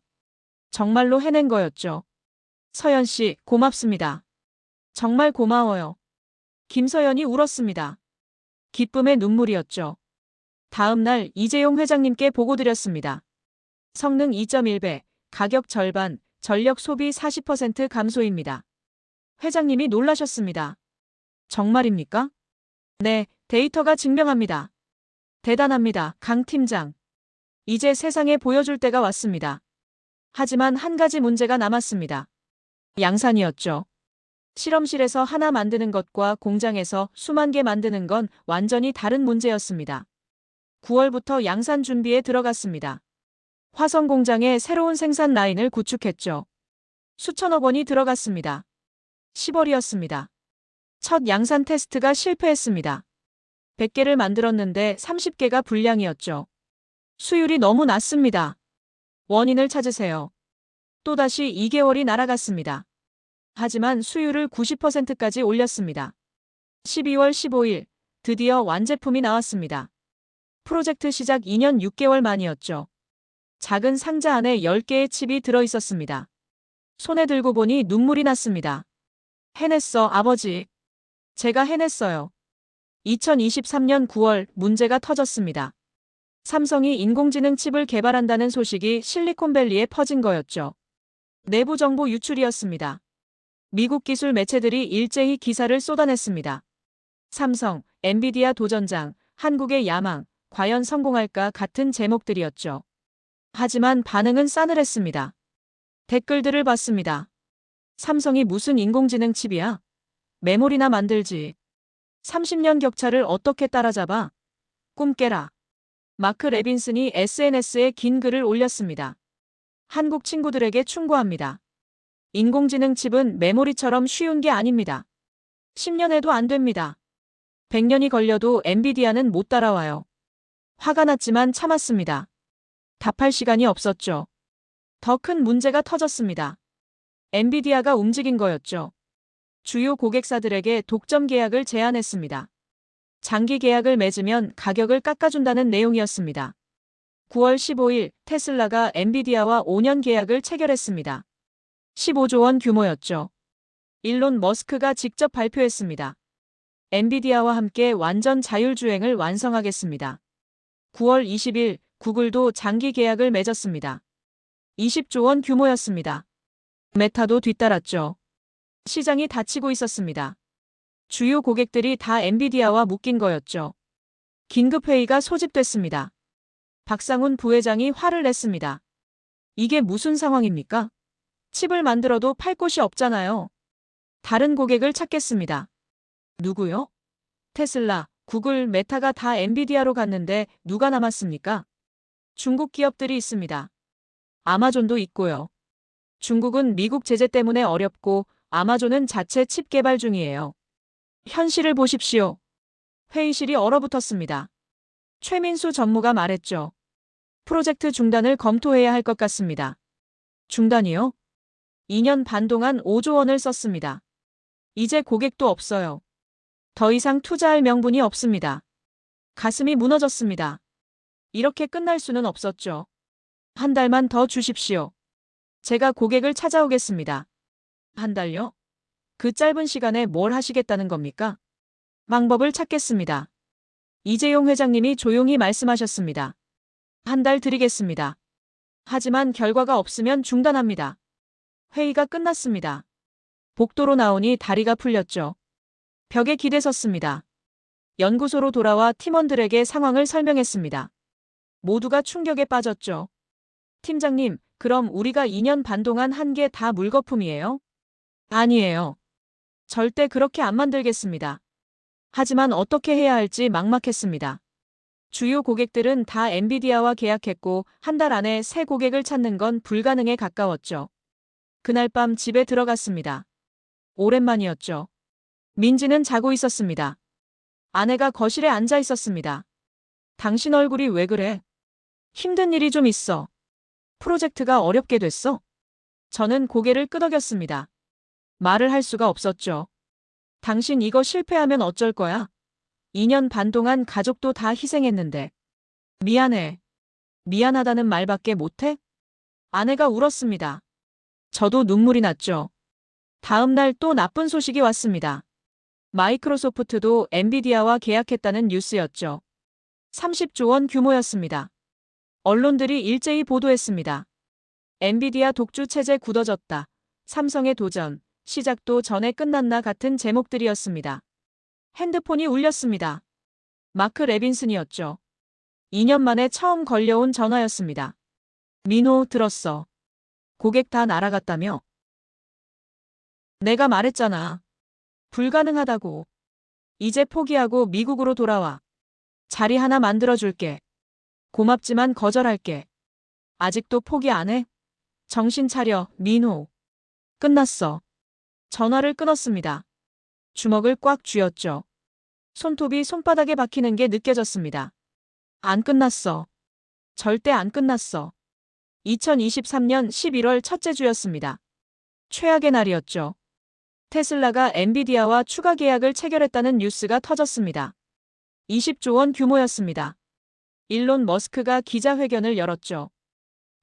정말로 해낸 거였죠. 서연 씨, 고맙습니다. 정말 고마워요. 김서연이 울었습니다. 기쁨의 눈물이었죠. 다음 날 이재용 회장님께 보고드렸습니다. 성능 2.1배, 가격 절반, 전력 소비 40% 감소입니다. 회장님이 놀라셨습니다. 정말입니까? 네, 데이터가 증명합니다. 대단합니다, 강 팀장. 이제 세상에 보여줄 때가 왔습니다. 하지만 한 가지 문제가 남았습니다. 양산이었죠. 실험실에서 하나 만드는 것과 공장에서 수만 개 만드는 건 완전히 다른 문제였습니다. 9월부터 양산 준비에 들어갔습니다. 화성 공장에 새로운 생산 라인을 구축했죠. 수천억 원이 들어갔습니다. 10월이었습니다. 첫 양산 테스트가 실패했습니다. 100개를 만들었는데 30개가 불량이었죠. 수율이 너무 낮습니다. 원인을 찾으세요. 또다시 2개월이 날아갔습니다. 하지만 수율을 90%까지 올렸습니다. 12월 15일, 드디어 완제품이 나왔습니다. 프로젝트 시작 2년 6개월 만이었죠. 작은 상자 안에 10개의 칩이 들어있었습니다. 손에 들고 보니 눈물이 났습니다. 해냈어, 아버지. 제가 해냈어요. 2023년 9월 문제가 터졌습니다. 삼성이 인공지능 칩을 개발한다는 소식이 실리콘밸리에 퍼진 거였죠. 내부 정보 유출이었습니다. 미국 기술 매체들이 일제히 기사를 쏟아냈습니다. 삼성, 엔비디아 도전장, 한국의 야망, 과연 성공할까 같은 제목들이었죠. 하지만 반응은 싸늘했습니다. 댓글들을 봤습니다. 삼성이 무슨 인공지능 칩이야? 메모리나 만들지. 30년 격차를 어떻게 따라잡아? 꿈 깨라. 마크 레빈슨이 SNS에 긴 글을 올렸습니다. 한국 친구들에게 충고합니다. 인공지능 칩은 메모리처럼 쉬운 게 아닙니다. 10년 해도 안 됩니다. 100년이 걸려도 엔비디아는 못 따라와요. 화가 났지만 참았습니다. 답할 시간이 없었죠. 더 큰 문제가 터졌습니다. 엔비디아가 움직인 거였죠. 주요 고객사들에게 독점 계약을 제안했습니다. 장기 계약을 맺으면 가격을 깎아준다는 내용이었습니다. 9월 15일 테슬라가 엔비디아와 5년 계약을 체결했습니다. 15조 원 규모였죠. 일론 머스크가 직접 발표했습니다. 엔비디아와 함께 완전 자율주행을 완성하겠습니다. 9월 20일 구글도 장기 계약을 맺었습니다. 20조 원 규모였습니다. 메타도 뒤따랐죠. 시장이 닫히고 있었습니다. 주요 고객들이 다 엔비디아와 묶인 거였죠. 긴급회의가 소집됐습니다. 박상훈 부회장이 화를 냈습니다. 이게 무슨 상황입니까? 칩을 만들어도 팔 곳이 없잖아요. 다른 고객을 찾겠습니다. 누구요? 테슬라, 구글, 메타가 다 엔비디아로 갔는데 누가 남았습니까? 중국 기업들이 있습니다. 아마존도 있고요. 중국은 미국 제재 때문에 어렵고 아마존은 자체 칩 개발 중이에요. 현실을 보십시오. 회의실이 얼어붙었습니다. 최민수 전무가 말했죠. 프로젝트 중단을 검토해야 할 것 같습니다. 중단이요? 2년 반 동안 5조 원을 썼습니다. 이제 고객도 없어요. 더 이상 투자할 명분이 없습니다. 가슴이 무너졌습니다. 이렇게 끝날 수는 없었죠. 한 달만 더 주십시오. 제가 고객을 찾아오겠습니다. 한 달요? 그 짧은 시간에 뭘 하시겠다는 겁니까? 방법을 찾겠습니다. 이재용 회장님이 조용히 말씀하셨습니다. 한 달 드리겠습니다. 하지만 결과가 없으면 중단합니다. 회의가 끝났습니다. 복도로 나오니 다리가 풀렸죠. 벽에 기대 섰습니다. 연구소로 돌아와 팀원들에게 상황을 설명했습니다. 모두가 충격에 빠졌죠. 팀장님, 그럼 우리가 2년 반 동안 한 게 다 물거품이에요? 아니에요. 절대 그렇게 안 만들겠습니다. 하지만 어떻게 해야 할지 막막했습니다. 주요 고객들은 다 엔비디아와 계약했고 한 달 안에 새 고객을 찾는 건 불가능에 가까웠죠. 그날 밤 집에 들어갔습니다. 오랜만이었죠. 민지는 자고 있었습니다. 아내가 거실에 앉아 있었습니다. 당신 얼굴이 왜 그래? 힘든 일이 좀 있어. 프로젝트가 어렵게 됐어? 저는 고개를 끄덕였습니다. 말을 할 수가 없었죠. 당신 이거 실패하면 어쩔 거야? 2년 반 동안 가족도 다 희생했는데. 미안해. 미안하다는 말밖에 못해? 아내가 울었습니다. 저도 눈물이 났죠. 다음 날 또 나쁜 소식이 왔습니다. 마이크로소프트도 엔비디아와 계약했다는 뉴스였죠. 30조 원 규모였습니다. 언론들이 일제히 보도했습니다. 엔비디아 독주 체제 굳어졌다. 삼성의 도전, 시작도 전에 끝났나 같은 제목들이었습니다. 핸드폰이 울렸습니다. 마크 레빈슨이었죠. 2년 만에 처음 걸려온 전화였습니다. 민호, 들었어. 고객 다 날아갔다며? 내가 말했잖아. 불가능하다고. 이제 포기하고 미국으로 돌아와. 자리 하나 만들어줄게. 고맙지만 거절할게. 아직도 포기 안 해? 정신 차려, 민호. 끝났어. 전화를 끊었습니다. 주먹을 꽉 쥐었죠. 손톱이 손바닥에 박히는 게 느껴졌습니다. 안 끝났어. 절대 안 끝났어. 2023년 11월 첫째 주였습니다. 최악의 날이었죠. 테슬라가 엔비디아와 추가 계약을 체결했다는 뉴스가 터졌습니다. 20조 원 규모였습니다. 일론 머스크가 기자회견을 열었죠.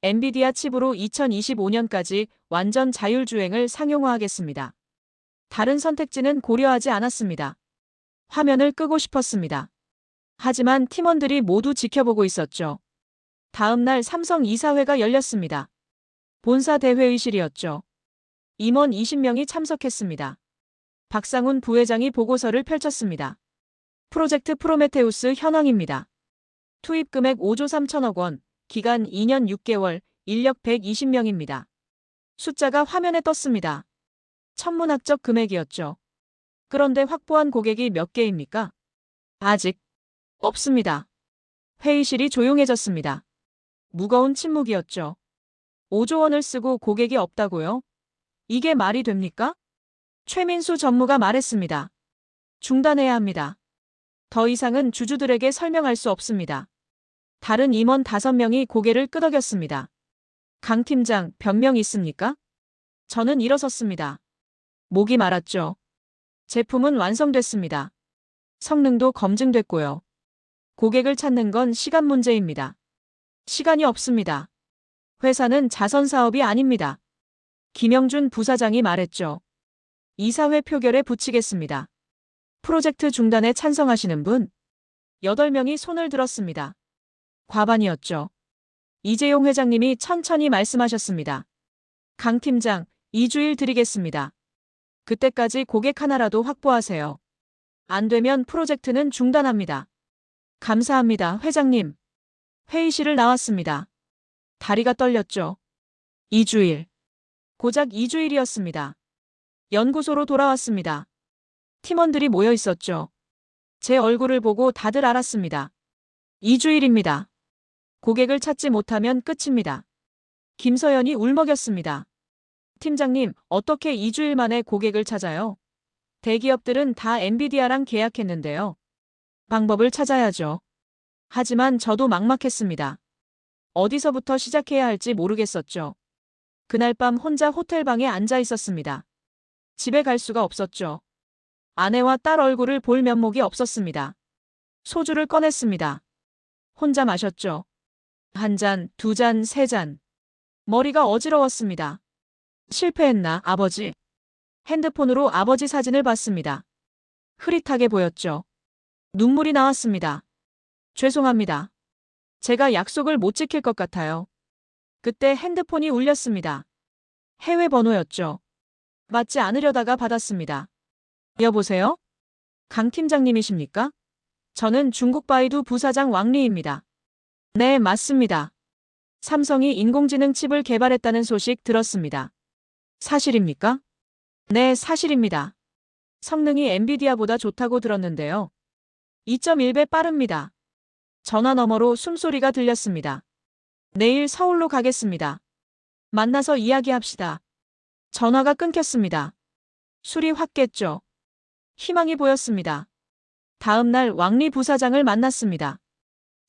엔비디아 칩으로 2025년까지 완전 자율주행을 상용화하겠습니다. 다른 선택지는 고려하지 않았습니다. 화면을 끄고 싶었습니다. 하지만 팀원들이 모두 지켜보고 있었죠. 다음 날 삼성 이사회가 열렸습니다. 본사 대회의실이었죠. 임원 20명이 참석했습니다. 박상훈 부회장이 보고서를 펼쳤습니다. 프로젝트 프로메테우스 현황입니다. 투입 금액 5조 3천억 원, 기간 2년 6개월, 인력 120명입니다. 숫자가 화면에 떴습니다. 천문학적 금액이었죠. 그런데 확보한 고객이 몇 개입니까? 아직 없습니다. 회의실이 조용해졌습니다. 무거운 침묵이었죠. 5조 원을 쓰고 고객이 없다고요? 이게 말이 됩니까? 최민수 전무가 말했습니다. 중단해야 합니다. 더 이상은 주주들에게 설명할 수 없습니다. 다른 임원 5명이 고개를 끄덕였습니다. 강 팀장, 변명 있습니까? 저는 일어섰습니다. 목이 말았죠. 제품은 완성됐습니다. 성능도 검증됐고요. 고객을 찾는 건 시간 문제입니다. 시간이 없습니다. 회사는 자선 사업이 아닙니다. 김영준 부사장이 말했죠. 이사회 표결에 붙이겠습니다. 프로젝트 중단에 찬성하시는 분? 8명이 손을 들었습니다. 과반이었죠. 이재용 회장님이 천천히 말씀하셨습니다. 강 팀장, 2주일 드리겠습니다. 그때까지 고객 하나라도 확보하세요. 안 되면 프로젝트는 중단합니다. 감사합니다, 회장님. 회의실을 나왔습니다. 다리가 떨렸죠. 2주일. 고작 2주일이었습니다. 연구소로 돌아왔습니다. 팀원들이 모여 있었죠. 제 얼굴을 보고 다들 알았습니다. 2주일입니다. 고객을 찾지 못하면 끝입니다. 김서연이 울먹였습니다. 팀장님, 어떻게 2주일 만에 고객을 찾아요? 대기업들은 다 엔비디아랑 계약했는데요. 방법을 찾아야죠. 하지만 저도 막막했습니다. 어디서부터 시작해야 할지 모르겠었죠. 그날 밤 혼자 호텔방에 앉아 있었습니다. 집에 갈 수가 없었죠. 아내와 딸 얼굴을 볼 면목이 없었습니다. 소주를 꺼냈습니다. 혼자 마셨죠. 1잔, 2잔, 3잔. 머리가 어지러웠습니다. 실패했나, 아버지? 핸드폰으로 아버지 사진을 봤습니다. 흐릿하게 보였죠. 눈물이 나왔습니다. 죄송합니다. 제가 약속을 못 지킬 것 같아요. 그때 핸드폰이 울렸습니다. 해외 번호였죠. 받지 않으려다가 받았습니다. 여보세요? 강 팀장님이십니까? 저는 중국 바이두 부사장 왕리입니다. 네, 맞습니다. 삼성이 인공지능 칩을 개발했다는 소식 들었습니다. 사실입니까? 네, 사실입니다. 성능이 엔비디아보다 좋다고 들었는데요. 2.1배 빠릅니다. 전화 너머로 숨소리가 들렸습니다. 내일 서울로 가겠습니다. 만나서 이야기합시다. 전화가 끊겼습니다. 술이 확 깼죠. 희망이 보였습니다. 다음 날 왕리 부사장을 만났습니다.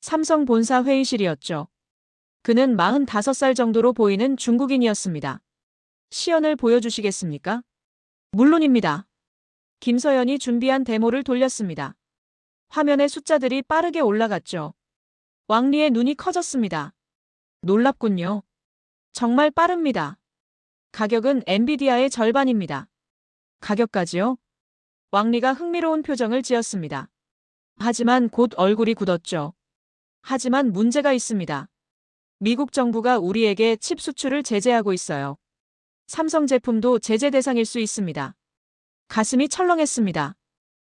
삼성 본사 회의실이었죠. 그는 45살 정도로 보이는 중국인이었습니다. 시연을 보여주시겠습니까? 물론입니다. 김서연이 준비한 데모를 돌렸습니다. 화면에 숫자들이 빠르게 올라갔죠. 왕리의 눈이 커졌습니다. 놀랍군요. 정말 빠릅니다. 가격은 엔비디아의 절반입니다. 가격까지요? 왕리가 흥미로운 표정을 지었습니다. 하지만 곧 얼굴이 굳었죠. 하지만 문제가 있습니다. 미국 정부가 우리에게 칩 수출을 제재하고 있어요. 삼성 제품도 제재 대상일 수 있습니다. 가슴이 철렁했습니다.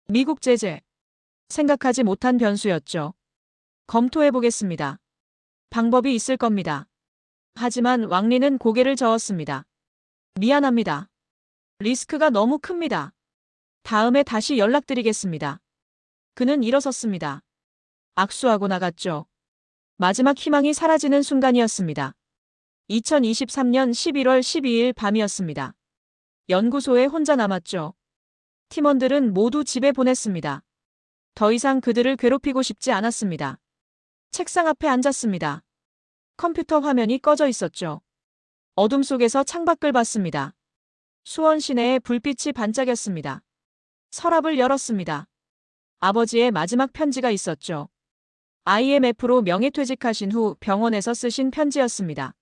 미국 제재. 생각하지 못한 변수였죠. 검토해보겠습니다. 방법이 있을 겁니다. 하지만 왕리는 고개를 저었습니다. 미안합니다. 리스크가 너무 큽니다. 다음에 다시 연락드리겠습니다. 그는 일어섰습니다. 악수하고 나갔죠. 마지막 희망이 사라지는 순간이었습니다. 2023년 11월 12일 밤이었습니다. 연구소에 혼자 남았죠. 팀원들은 모두 집에 보냈습니다. 더 이상 그들을 괴롭히고 싶지 않았습니다. 책상 앞에 앉았습니다. 컴퓨터 화면이 꺼져 있었죠. 어둠 속에서 창밖을 봤습니다. 수원 시내에 불빛이 반짝였습니다. 서랍을 열었습니다. 아버지의 마지막 편지가 있었죠. IMF로 명예퇴직하신 후 병원에서 쓰신 편지였습니다.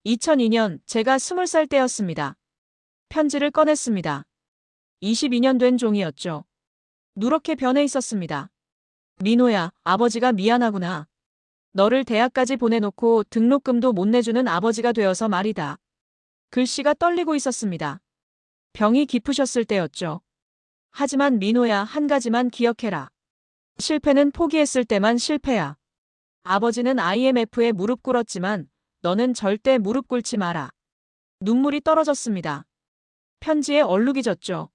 2002년 제가 20살 때였습니다. 편지를 꺼냈습니다. 22년 된 종이였죠. 누렇게 변해 있었습니다. 민호야, 아버지가 미안하구나. 너를 대학까지 보내놓고 등록금도 못 내주는 아버지가 되어서 말이다. 글씨가 떨리고 있었습니다. 병이 깊으셨을 때였죠. 하지만 민호야, 한 가지만 기억해라. 실패는 포기했을 때만 실패야. 아버지는 IMF에 무릎 꿇었지만 너는 절대 무릎 꿇지 마라. 눈물이 떨어졌습니다. 편지에 얼룩이 졌죠.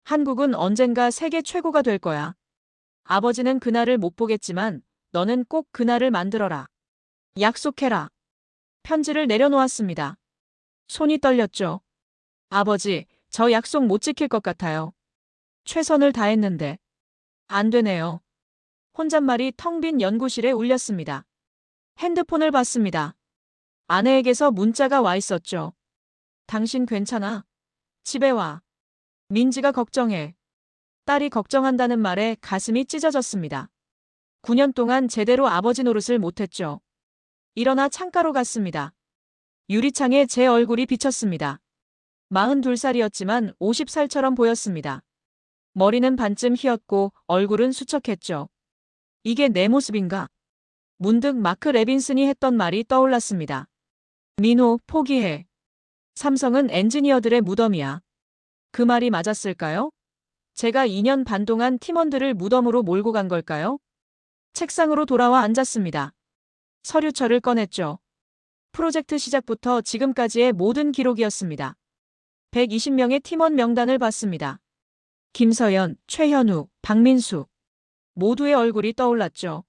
한국은 언젠가 세계 최고가 될 거야. 아버지는 그날을 못 보겠지만 너는 꼭 그날을 만들어라. 약속해라. 편지를 내려놓았습니다. 손이 떨렸죠. 아버지, 저 약속 못 지킬 것 같아요. 최선을 다했는데. 안 되네요. 혼잣말이 텅 빈 연구실에 울렸습니다. 핸드폰을 봤습니다. 아내에게서 문자가 와 있었죠. 당신 괜찮아? 집에 와. 민지가 걱정해. 딸이 걱정한다는 말에 가슴이 찢어졌습니다. 9년 동안 제대로 아버지 노릇을 못했죠. 일어나 창가로 갔습니다. 유리창에 제 얼굴이 비쳤습니다. 42살이었지만 50살처럼 보였습니다. 머리는 반쯤 휘었고 얼굴은 수척했죠. 이게 내 모습인가? 문득 마크 레빈슨이 했던 말이 떠올랐습니다. 민호, 포기해. 삼성은 엔지니어들의 무덤이야. 그 말이 맞았을까요? 제가 2년 반 동안 팀원들을 무덤으로 몰고 간 걸까요? 책상으로 돌아와 앉았습니다. 서류철을 꺼냈죠. 프로젝트 시작부터 지금까지의 모든 기록이었습니다. 120명의 팀원 명단을 봤습니다. 김서연, 최현우, 박민수. 모두의 얼굴이 떠올랐죠.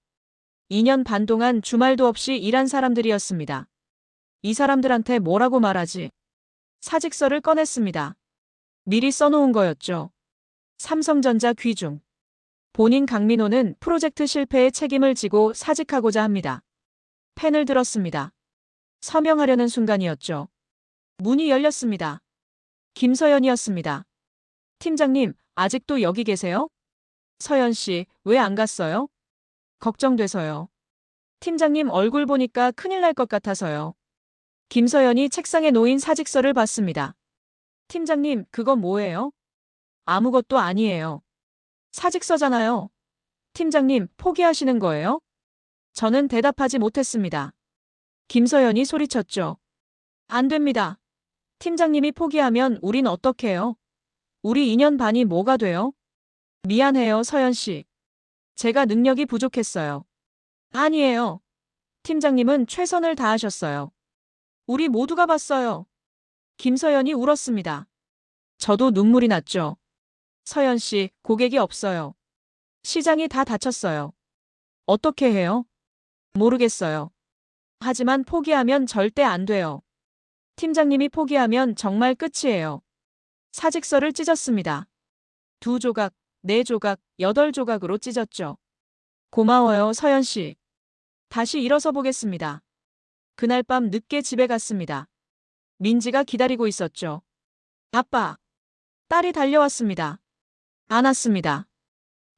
2년 반 동안 주말도 없이 일한 사람들이었습니다. 이 사람들한테 뭐라고 말하지? 사직서를 꺼냈습니다. 미리 써놓은 거였죠. 삼성전자 귀중. 본인 강민호는 프로젝트 실패의 책임을 지고 사직하고자 합니다. 펜을 들었습니다. 서명하려는 순간이었죠. 문이 열렸습니다. 김서연이었습니다. 팀장님, 아직도 여기 계세요? 서연 씨, 왜 안 갔어요? 걱정돼서요. 팀장님 얼굴 보니까 큰일 날 것 같아서요. 김서연이 책상에 놓인 사직서를 봤습니다. 팀장님, 그건 뭐예요? 아무것도 아니에요. 사직서잖아요. 팀장님, 포기하시는 거예요? 저는 대답하지 못했습니다. 김서연이 소리쳤죠. 안 됩니다. 팀장님이 포기하면 우린 어떡해요? 우리 2년 반이 뭐가 돼요? 미안해요, 서연 씨. 제가 능력이 부족했어요. 아니에요. 팀장님은 최선을 다하셨어요. 우리 모두가 봤어요. 김서연이 울었습니다. 저도 눈물이 났죠. 서연 씨, 고객이 없어요. 시장이 다 닫혔어요. 어떻게 해요? 모르겠어요. 하지만 포기하면 절대 안 돼요. 팀장님이 포기하면 정말 끝이에요. 사직서를 찢었습니다. 2조각, 4조각, 8조각으로 찢었죠. 고마워요, 서연 씨. 다시 일어서 보겠습니다. 그날 밤 늦게 집에 갔습니다. 민지가 기다리고 있었죠. 아빠. 딸이 달려왔습니다. 안았습니다.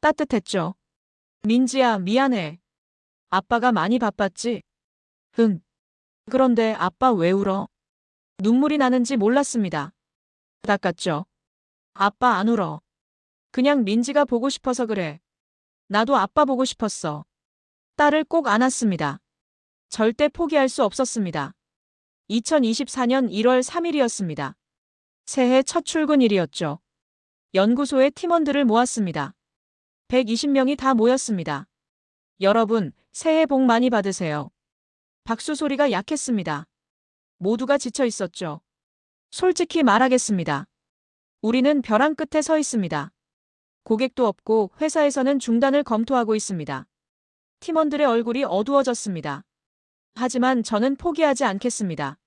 따뜻했죠. 민지야, 미안해. 아빠가 많이 바빴지? 응. 그런데 아빠 왜 울어? 눈물이 나는지 몰랐습니다. 닦았죠. 아빠 안 울어. 그냥 민지가 보고 싶어서 그래. 나도 아빠 보고 싶었어. 딸을 꼭 안았습니다. 절대 포기할 수 없었습니다. 2024년 1월 3일이었습니다. 새해 첫 출근일이었죠. 연구소에 팀원들을 모았습니다. 120명이 다 모였습니다. 여러분, 새해 복 많이 받으세요. 박수 소리가 약했습니다. 모두가 지쳐 있었죠. 솔직히 말하겠습니다. 우리는 벼랑 끝에 서 있습니다. 고객도 없고 회사에서는 중단을 검토하고 있습니다. 팀원들의 얼굴이 어두워졌습니다. 하지만 저는 포기하지 않겠습니다.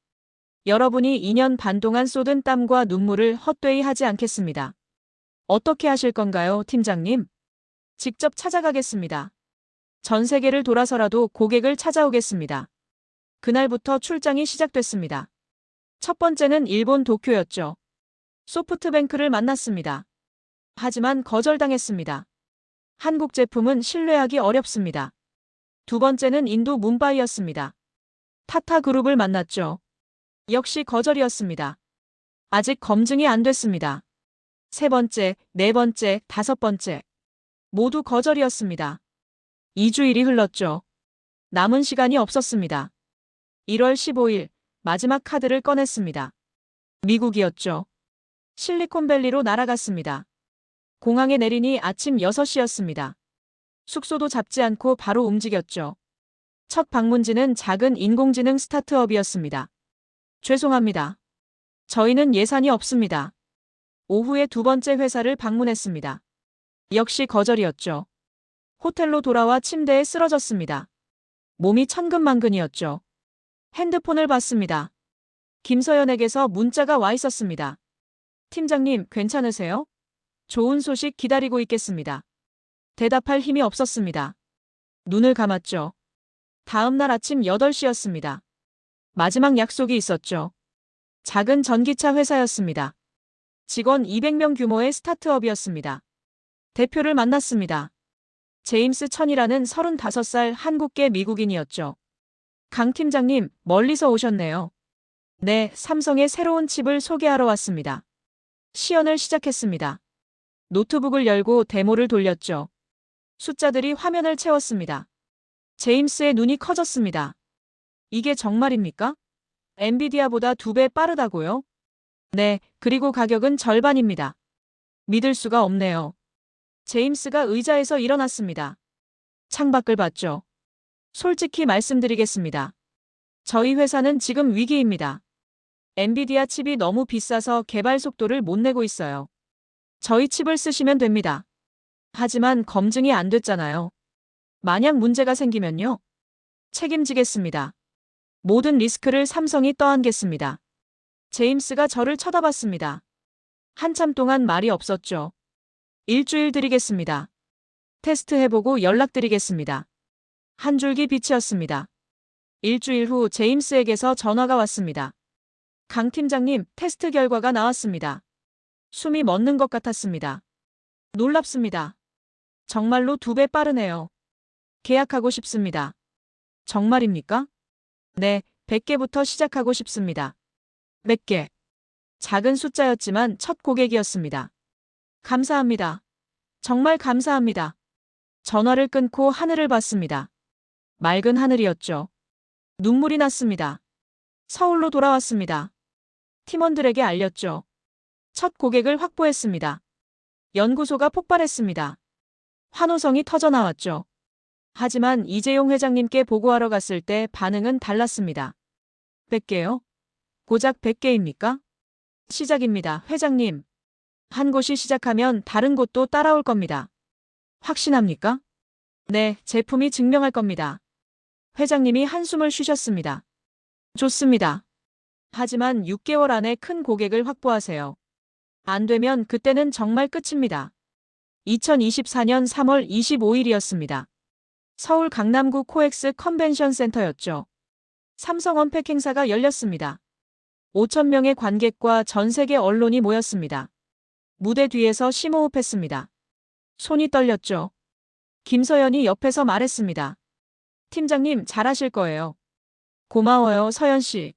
여러분이 2년 반 동안 쏟은 땀과 눈물을 헛되이 하지 않겠습니다. 어떻게 하실 건가요, 팀장님? 직접 찾아가겠습니다. 전 세계를 돌아서라도 고객을 찾아오겠습니다. 그날부터 출장이 시작됐습니다. 첫 번째는 일본 도쿄였죠. 소프트뱅크를 만났습니다. 하지만 거절당했습니다. 한국 제품은 신뢰하기 어렵습니다. 두 번째는 인도 뭄바이였습니다. 타타 그룹을 만났죠. 역시 거절이었습니다. 아직 검증이 안 됐습니다. 세 번째, 네 번째, 다섯 번째. 모두 거절이었습니다. 2주일이 흘렀죠. 남은 시간이 없었습니다. 1월 15일, 마지막 카드를 꺼냈습니다. 미국이었죠. 실리콘밸리로 날아갔습니다. 공항에 내리니 아침 6시였습니다. 숙소도 잡지 않고 바로 움직였죠. 첫 방문지는 작은 인공지능 스타트업이었습니다. 죄송합니다. 저희는 예산이 없습니다. 오후에 두 번째 회사를 방문했습니다. 역시 거절이었죠. 호텔로 돌아와 침대에 쓰러졌습니다. 몸이 천근만근이었죠. 핸드폰을 봤습니다. 김서연에게서 문자가 와 있었습니다. 팀장님, 괜찮으세요? 좋은 소식 기다리고 있겠습니다. 대답할 힘이 없었습니다. 눈을 감았죠. 다음 날 아침 8시였습니다. 마지막 약속이 있었죠. 작은 전기차 회사였습니다. 직원 200명 규모의 스타트업이었습니다. 대표를 만났습니다. 제임스 천이라는 35살 한국계 미국인이었죠. 강 팀장님, 멀리서 오셨네요. 네, 삼성의 새로운 칩을 소개하러 왔습니다. 시연을 시작했습니다. 노트북을 열고 데모를 돌렸죠. 숫자들이 화면을 채웠습니다. 제임스의 눈이 커졌습니다. 이게 정말입니까? 엔비디아보다 2배 빠르다고요? 네, 그리고 가격은 절반입니다. 믿을 수가 없네요. 제임스가 의자에서 일어났습니다. 창밖을 봤죠. 솔직히 말씀드리겠습니다. 저희 회사는 지금 위기입니다. 엔비디아 칩이 너무 비싸서 개발 속도를 못 내고 있어요. 저희 칩을 쓰시면 됩니다. 하지만 검증이 안 됐잖아요. 만약 문제가 생기면요? 책임지겠습니다. 모든 리스크를 삼성이 떠안겠습니다. 제임스가 저를 쳐다봤습니다. 한참 동안 말이 없었죠. 일주일 드리겠습니다. 테스트해보고 연락드리겠습니다. 한 줄기 빛이었습니다. 일주일 후 제임스에게서 전화가 왔습니다. 강 팀장님, 테스트 결과가 나왔습니다. 숨이 멎는 것 같았습니다. 놀랍습니다. 정말로 2배 빠르네요. 계약하고 싶습니다. 정말입니까? 네, 100개부터 시작하고 싶습니다. 몇 개? 작은 숫자였지만 첫 고객이었습니다. 감사합니다. 정말 감사합니다. 전화를 끊고 하늘을 봤습니다. 맑은 하늘이었죠. 눈물이 났습니다. 서울로 돌아왔습니다. 팀원들에게 알렸죠. 첫 고객을 확보했습니다. 연구소가 폭발했습니다. 환호성이 터져나왔죠. 하지만 이재용 회장님께 보고하러 갔을 때 반응은 달랐습니다. 100개요? 고작 100개입니까? 시작입니다, 회장님. 한 곳이 시작하면 다른 곳도 따라올 겁니다. 확신합니까? 네, 제품이 증명할 겁니다. 회장님이 한숨을 쉬셨습니다. 좋습니다. 하지만 6개월 안에 큰 고객을 확보하세요. 안 되면 그때는 정말 끝입니다. 2024년 3월 25일이었습니다. 서울 강남구 코엑스 컨벤션 센터였죠. 삼성 언팩 행사가 열렸습니다. 5,000명의 관객과 전 세계 언론이 모였습니다. 무대 뒤에서 심호흡했습니다. 손이 떨렸죠. 김서연이 옆에서 말했습니다. 팀장님, 잘하실 거예요. 고마워요, 서연 씨.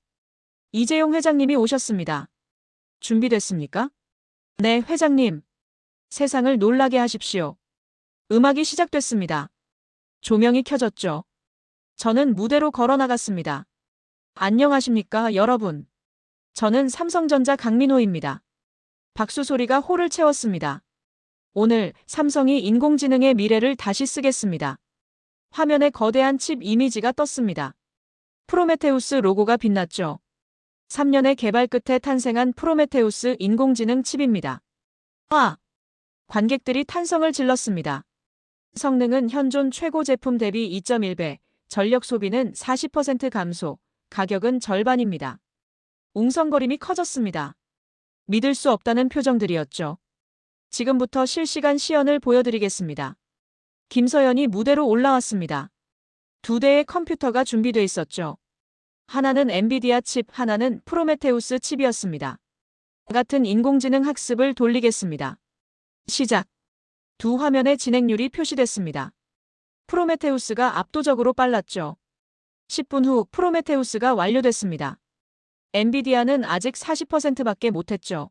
이재용 회장님이 오셨습니다. 준비됐습니까? 네, 회장님. 세상을 놀라게 하십시오. 음악이 시작됐습니다. 조명이 켜졌죠. 저는 무대로 걸어 나갔습니다. 안녕하십니까, 여러분. 저는 삼성전자 강민호입니다. 박수 소리가 홀을 채웠습니다. 오늘 삼성이 인공지능의 미래를 다시 쓰겠습니다. 화면에 거대한 칩 이미지가 떴습니다. 프로메테우스 로고가 빛났죠. 3년의 개발 끝에 탄생한 프로메테우스 인공지능 칩입니다. 관객들이 탄성을 질렀습니다. 성능은 현존 최고 제품 대비 2.1배, 전력 소비는 40% 감소, 가격은 절반입니다. 웅성거림이 커졌습니다. 믿을 수 없다는 표정들이었죠. 지금부터 실시간 시연을 보여드리겠습니다. 김서연이 무대로 올라왔습니다. 2대의 컴퓨터가 준비돼 있었죠. 하나는 엔비디아 칩, 하나는 프로메테우스 칩이었습니다. 같은 인공지능 학습을 돌리겠습니다. 시작. 두 화면의 진행률이 표시됐습니다. 프로메테우스가 압도적으로 빨랐죠. 10분 후 프로메테우스가 완료됐습니다. 엔비디아는 아직 40%밖에 못했죠.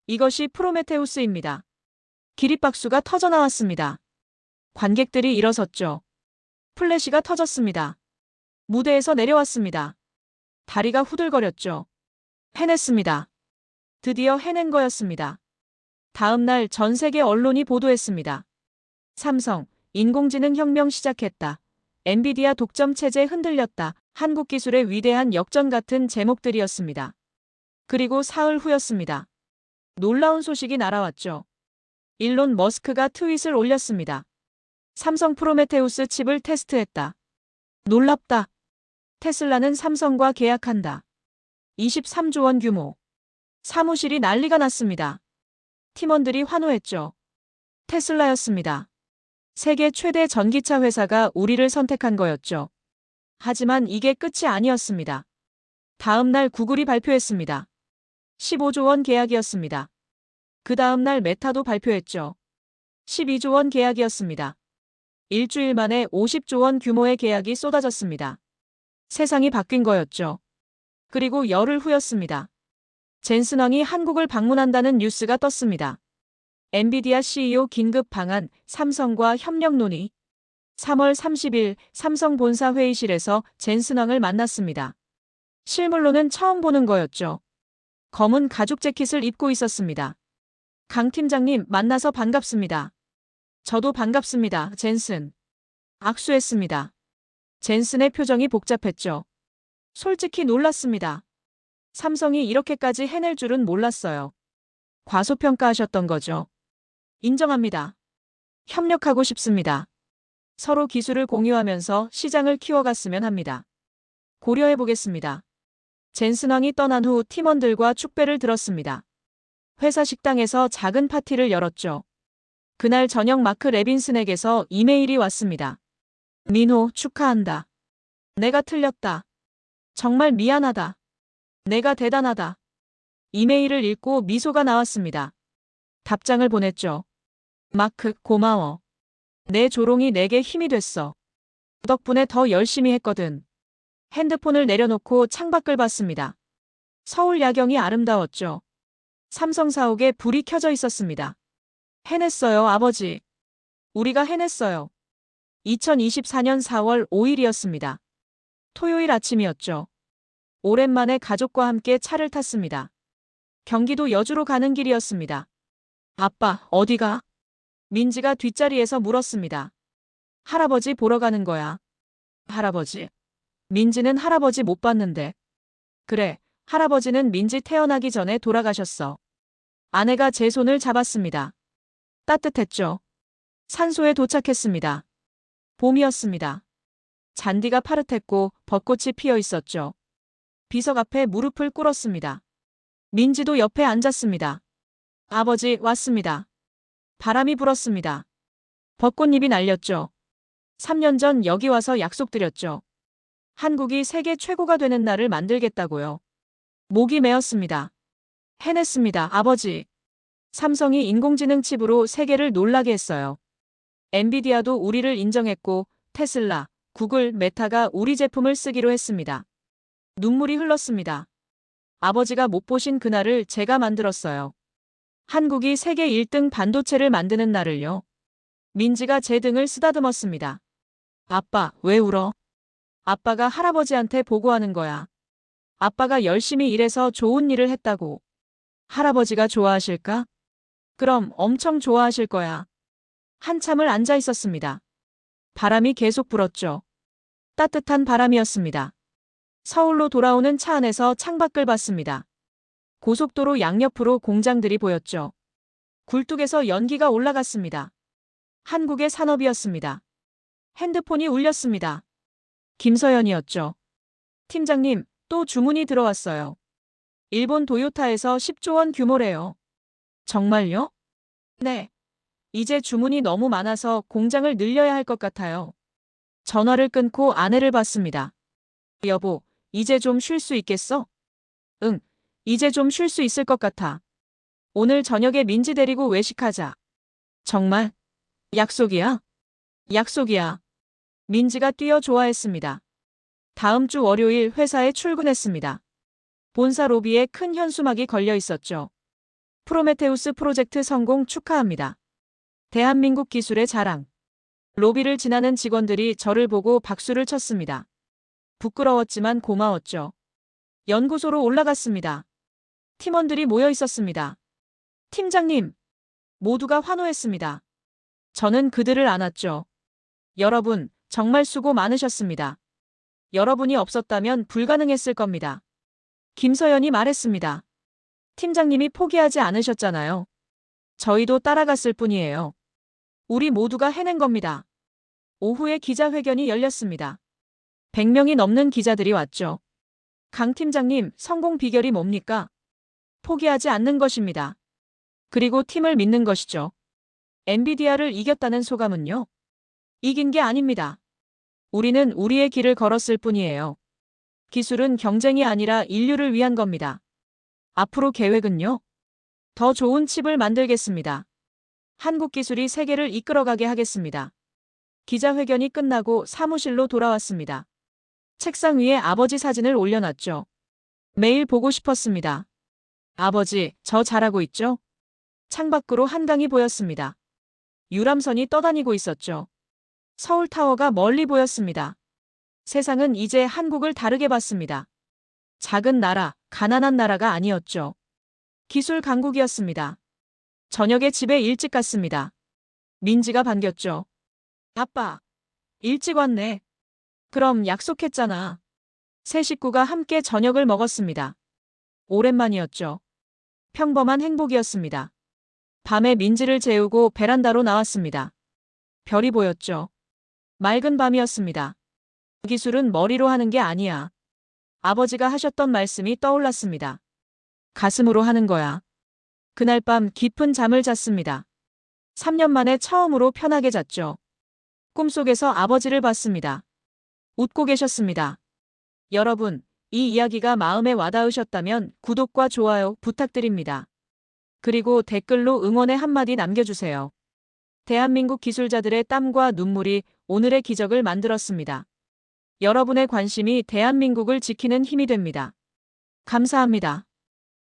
이것이 프로메테우스입니다. 기립박수가 터져나왔습니다. 관객들이 일어섰죠. 플래시가 터졌습니다. 무대에서 내려왔습니다. 다리가 후들거렸죠. 해냈습니다. 드디어 해낸 거였습니다. 다음 날 전 세계 언론이 보도했습니다. 삼성, 인공지능 혁명 시작했다. 엔비디아 독점 체제 흔들렸다. 한국 기술의 위대한 역전 같은 제목들이었습니다. 그리고 사흘 후였습니다. 놀라운 소식이 날아왔죠. 일론 머스크가 트윗을 올렸습니다. 삼성 프로메테우스 칩을 테스트했다. 놀랍다. 테슬라는 삼성과 계약한다. 23조 원 규모. 사무실이 난리가 났습니다. 팀원들이 환호했죠. 테슬라였습니다. 세계 최대 전기차 회사가 우리를 선택한 거였죠. 하지만 이게 끝이 아니었습니다. 다음 날 구글이 발표했습니다. 15조 원 계약이었습니다. 그 다음 날 메타도 발표했죠. 12조 원 계약이었습니다. 일주일 만에 50조 원 규모의 계약이 쏟아졌습니다. 세상이 바뀐 거였죠. 그리고 열흘 후였습니다. 젠슨 황이 한국을 방문한다는 뉴스가 떴습니다. 엔비디아 CEO 긴급 방한, 삼성과 협력 논의. 3월 30일 삼성 본사 회의실에서 젠슨 황을 만났습니다. 실물로는 처음 보는 거였죠. 검은 가죽 재킷을 입고 있었습니다. 강 팀장님, 만나서 반갑습니다. 저도 반갑습니다, 젠슨. 악수했습니다. 젠슨의 표정이 복잡했죠. 솔직히 놀랐습니다. 삼성이 이렇게까지 해낼 줄은 몰랐어요. 과소평가하셨던 거죠. 인정합니다. 협력하고 싶습니다. 서로 기술을 공유하면서 시장을 키워갔으면 합니다. 고려해보겠습니다. 젠슨 황이 떠난 후 팀원들과 축배를 들었습니다. 회사 식당에서 작은 파티를 열었죠. 그날 저녁 마크 레빈슨에게서 이메일이 왔습니다. 민호, 축하한다. 내가 틀렸다. 정말 미안하다. 내가 대단하다. 이메일을 읽고 미소가 나왔습니다. 답장을 보냈죠. 마크, 고마워. 내 조롱이 내게 힘이 됐어. 덕분에 더 열심히 했거든. 핸드폰을 내려놓고 창밖을 봤습니다. 서울 야경이 아름다웠죠. 삼성 사옥에 불이 켜져 있었습니다. 해냈어요, 아버지. 우리가 해냈어요. 2024년 4월 5일이었습니다. 토요일 아침이었죠. 오랜만에 가족과 함께 차를 탔습니다. 경기도 여주로 가는 길이었습니다. 아빠, 어디가? 민지가 뒷자리에서 물었습니다. 할아버지 보러 가는 거야. 할아버지. 민지는 할아버지 못 봤는데. 그래, 할아버지는 민지 태어나기 전에 돌아가셨어. 아내가 제 손을 잡았습니다. 따뜻했죠. 산소에 도착했습니다. 봄이었습니다. 잔디가 파릇했고 벚꽃이 피어 있었죠. 비석 앞에 무릎을 꿇었습니다. 민지도 옆에 앉았습니다. 아버지, 왔습니다. 바람이 불었습니다. 벚꽃잎이 날렸죠. 3년 전 여기 와서 약속드렸죠. 한국이 세계 최고가 되는 날을 만들겠다고요. 목이 메었습니다. 해냈습니다, 아버지. 삼성이 인공지능 칩으로 세계를 놀라게 했어요. 엔비디아도 우리를 인정했고 테슬라, 구글, 메타가 우리 제품을 쓰기로 했습니다. 눈물이 흘렀습니다. 아버지가 못 보신 그날을 제가 만들었어요. 한국이 세계 1등 반도체를 만드는 날을요. 민지가 제 등을 쓰다듬었습니다. 아빠, 왜 울어? 아빠가 할아버지한테 보고하는 거야. 아빠가 열심히 일해서 좋은 일을 했다고. 할아버지가 좋아하실까? 그럼 엄청 좋아하실 거야. 한참을 앉아 있었습니다. 바람이 계속 불었죠. 따뜻한 바람이었습니다. 서울로 돌아오는 차 안에서 창밖을 봤습니다. 고속도로 양옆으로 공장들이 보였죠. 굴뚝에서 연기가 올라갔습니다. 한국의 산업이었습니다. 핸드폰이 울렸습니다. 김서연이었죠. 팀장님, 또 주문이 들어왔어요. 일본 도요타에서 10조 원 규모래요. 정말요? 네. 이제 주문이 너무 많아서 공장을 늘려야 할 것 같아요. 전화를 끊고 아내를 봤습니다. 여보, 이제 좀 쉴 수 있겠어? 응, 이제 좀 쉴 수 있을 것 같아. 오늘 저녁에 민지 데리고 외식하자. 정말? 약속이야? 약속이야. 민지가 뛰어 좋아했습니다. 다음 주 월요일 회사에 출근했습니다. 본사 로비에 큰 현수막이 걸려 있었죠. 프로메테우스 프로젝트 성공 축하합니다. 대한민국 기술의 자랑. 로비를 지나는 직원들이 저를 보고 박수를 쳤습니다. 부끄러웠지만 고마웠죠. 연구소로 올라갔습니다. 팀원들이 모여 있었습니다. 팀장님, 모두가 환호했습니다. 저는 그들을 안았죠. 여러분, 정말 수고 많으셨습니다. 여러분이 없었다면 불가능했을 겁니다. 김서연이 말했습니다. 팀장님이 포기하지 않으셨잖아요. 저희도 따라갔을 뿐이에요. 우리 모두가 해낸 겁니다. 오후에 기자회견이 열렸습니다. 100명이 넘는 기자들이 왔죠. 강 팀장님, 성공 비결이 뭡니까? 포기하지 않는 것입니다. 그리고 팀을 믿는 것이죠. 엔비디아를 이겼다는 소감은요? 이긴 게 아닙니다. 우리는 우리의 길을 걸었을 뿐이에요. 기술은 경쟁이 아니라 인류를 위한 겁니다. 앞으로 계획은요? 더 좋은 칩을 만들겠습니다. 한국 기술이 세계를 이끌어가게 하겠습니다. 기자회견이 끝나고 사무실로 돌아왔습니다. 책상 위에 아버지 사진을 올려놨죠. 매일 보고 싶었습니다. 아버지, 저 잘하고 있죠? 창밖으로 한강이 보였습니다. 유람선이 떠다니고 있었죠. 서울타워가 멀리 보였습니다. 세상은 이제 한국을 다르게 봤습니다. 작은 나라, 가난한 나라가 아니었죠. 기술 강국이었습니다. 저녁에 집에 일찍 갔습니다. 민지가 반겼죠. 아빠, 일찍 왔네. 그럼 약속했잖아. 세 식구가 함께 저녁을 먹었습니다. 오랜만이었죠. 평범한 행복이었습니다. 밤에 민지를 재우고 베란다로 나왔습니다. 별이 보였죠. 맑은 밤이었습니다. 기술은 머리로 하는 게 아니야. 아버지가 하셨던 말씀이 떠올랐습니다. 가슴으로 하는 거야. 그날 밤 깊은 잠을 잤습니다. 3년 만에 처음으로 편하게 잤죠. 꿈속에서 아버지를 봤습니다. 웃고 계셨습니다. 여러분, 이 이야기가 마음에 와닿으셨다면 구독과 좋아요 부탁드립니다. 그리고 댓글로 응원의 한마디 남겨주세요. 대한민국 기술자들의 땀과 눈물이 오늘의 기적을 만들었습니다. 여러분의 관심이 대한민국을 지키는 힘이 됩니다. 감사합니다.